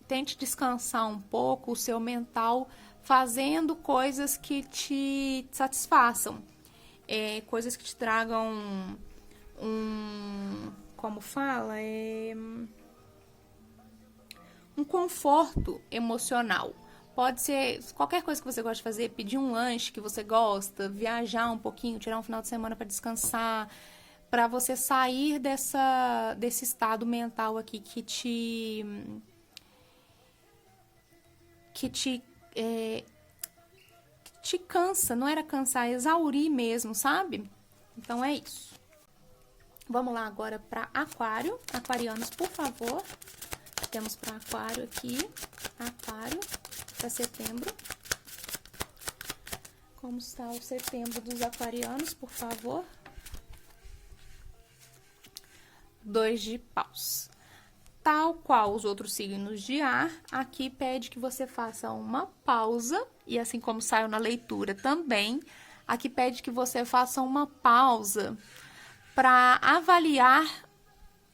tente descansar um pouco o seu mental fazendo coisas que te satisfaçam, coisas que te tragam como fala? Um conforto emocional. Pode ser qualquer coisa que você gosta de fazer, pedir um lanche que você gosta, viajar um pouquinho, tirar um final de semana para descansar, para você sair desse estado mental aqui que te cansa, não era cansar, é exaurir mesmo, sabe? Então é isso. Vamos lá agora para Aquário. Aquarianos, por favor. Temos para Aquário aqui, Aquário, para setembro. Como está o setembro dos aquarianos, por favor? 2 de paus. Tal qual os outros signos de ar, aqui pede que você faça uma pausa, e assim como saiu na leitura também, aqui pede que você faça uma pausa para avaliar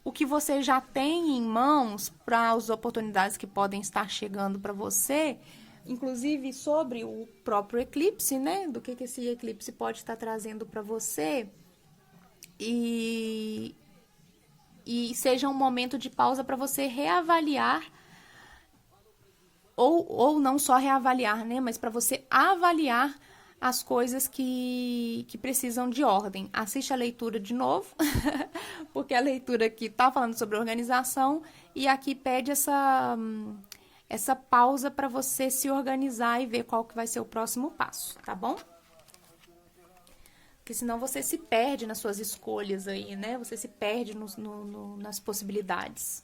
o que você já tem em mãos para as oportunidades que podem estar chegando para você, inclusive sobre o próprio eclipse, né? Do que esse eclipse pode estar trazendo para você. E seja um momento de pausa para você reavaliar, ou não só reavaliar, né? Mas para você avaliar as coisas que precisam de ordem. Assiste a leitura de novo, porque a leitura aqui tá falando sobre organização e aqui pede essa pausa para você se organizar e ver qual que vai ser o próximo passo, tá bom? Porque senão você se perde nas suas escolhas aí, né? Você se perde nas possibilidades.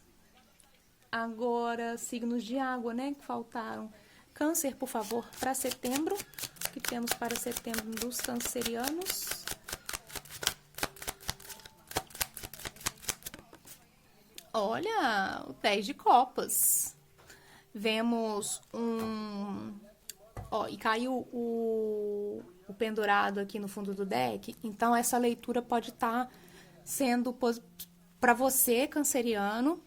Agora, signos de água, né? Que faltaram. Câncer, por favor, para setembro. O que temos para setembro dos cancerianos? Olha, o 10 de copas. Vemos Ó, e caiu o pendurado aqui no fundo do deck. Então, essa leitura pode estar sendo para você, canceriano.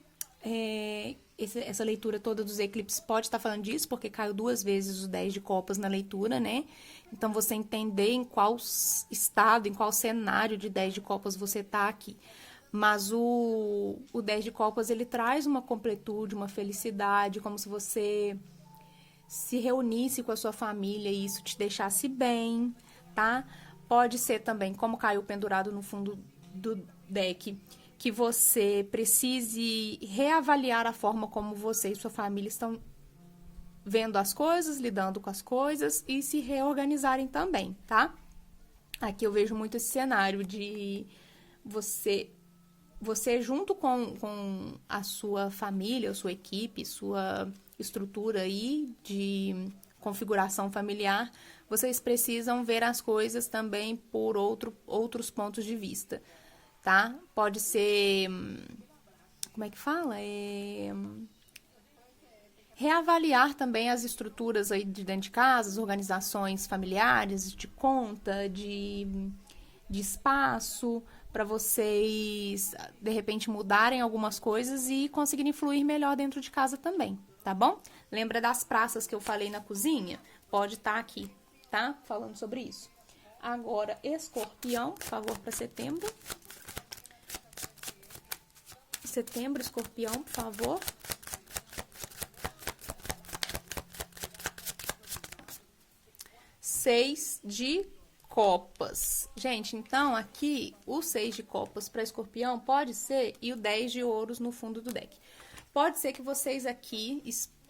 Essa leitura toda dos eclipses pode estar falando disso, porque caiu 2 vezes o 10 de copas na leitura, né? Então, você entender em qual estado, em qual cenário de 10 de copas você tá aqui. Mas o 10 de copas, ele traz uma completude, uma felicidade, como se você se reunisse com a sua família e isso te deixasse bem, tá? Pode ser também, como caiu pendurado no fundo do deck, que você precise reavaliar a forma como você e sua família estão vendo as coisas, lidando com as coisas e se reorganizarem também, tá? Aqui eu vejo muito esse cenário de você junto com a sua família, a sua equipe, sua estrutura aí de configuração familiar, vocês precisam ver as coisas também por outros pontos de vista. tá? Pode ser, como é que fala? Reavaliar também as estruturas aí de dentro de casa, as organizações familiares, de conta, de espaço, para vocês, de repente, mudarem algumas coisas e conseguirem fluir melhor dentro de casa também, tá bom? Lembra das praças que eu falei na cozinha? Pode estar aqui, tá? Falando sobre isso. Agora, Escorpião, por favor, para setembro. Setembro, Escorpião, por favor. Seis de copas. Gente, então aqui o 6 de copas para Escorpião pode ser e o 10 de ouros no fundo do deck. Pode ser que vocês aqui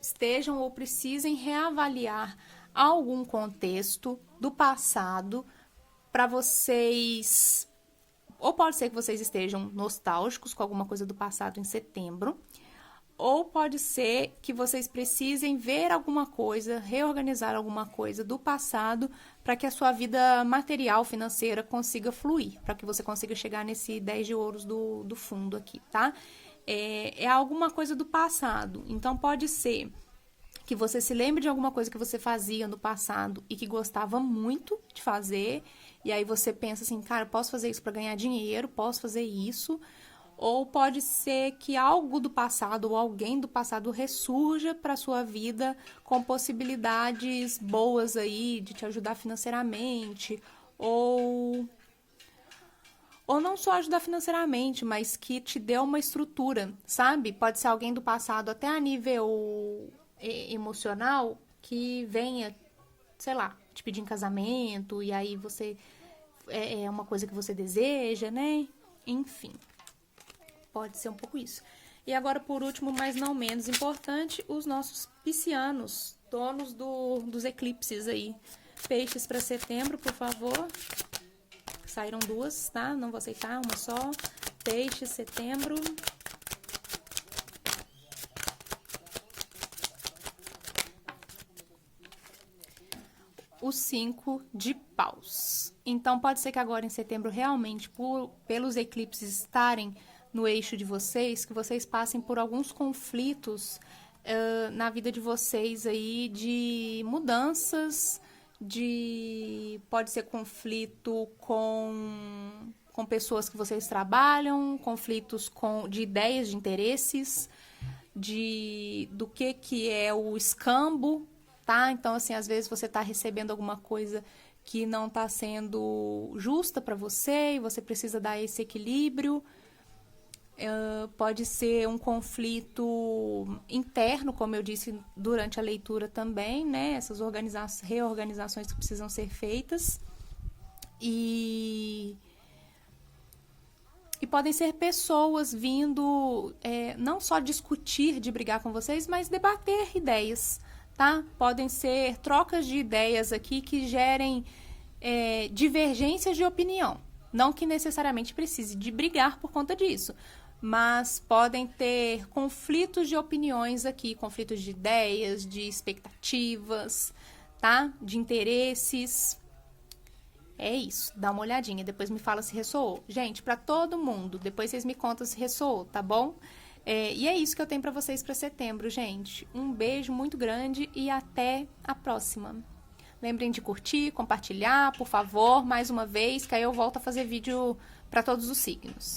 estejam ou precisem reavaliar algum contexto do passado para vocês, ou pode ser que vocês estejam nostálgicos com alguma coisa do passado em setembro, ou pode ser que vocês precisem ver alguma coisa, reorganizar alguma coisa do passado para que a sua vida material, financeira consiga fluir, para que você consiga chegar nesse 10 de ouros do fundo aqui, tá? É alguma coisa do passado. Então, pode ser que você se lembre de alguma coisa que você fazia no passado e que gostava muito de fazer, e aí você pensa assim, cara, posso fazer isso para ganhar dinheiro, posso fazer isso. Ou pode ser que algo do passado ou alguém do passado ressurja para sua vida com possibilidades boas aí de te ajudar financeiramente, ou não só ajudar financeiramente, mas que te dê uma estrutura, sabe? Pode ser alguém do passado até a nível emocional que venha, sei lá, te pedir em casamento e aí você é uma coisa que você deseja, né? Enfim. Pode ser um pouco isso. E agora, por último, mas não menos importante, os nossos piscianos, donos dos eclipses aí. Peixes para setembro, por favor. Saíram duas, tá? Não vou aceitar, uma só. Peixes, setembro. O 5 de paus. Então, pode ser que agora em setembro, realmente, pelos eclipses estarem no eixo de vocês, que vocês passem por alguns conflitos na vida de vocês aí, de mudanças, pode ser conflito com pessoas que vocês trabalham, conflitos de ideias, de interesses, do que é o escambo, tá? Então, assim, às vezes você tá recebendo alguma coisa que não tá sendo justa para você e você precisa dar esse equilíbrio. Pode ser um conflito interno, como eu disse durante a leitura também, né? Essas reorganizações que precisam ser feitas. E podem ser pessoas vindo não só discutir, de brigar com vocês, mas debater ideias, tá? Podem ser trocas de ideias aqui que gerem divergências de opinião. Não que necessariamente precise de brigar por conta disso, mas podem ter conflitos de opiniões aqui, conflitos de ideias, de expectativas, tá? De interesses. É isso, dá uma olhadinha, depois me fala se ressoou. Gente, para todo mundo, depois vocês me contam se ressoou, tá bom? E é isso que eu tenho para vocês para setembro, gente. Um beijo muito grande e até a próxima. Lembrem de curtir, compartilhar, por favor, mais uma vez, que aí eu volto a fazer vídeo para todos os signos.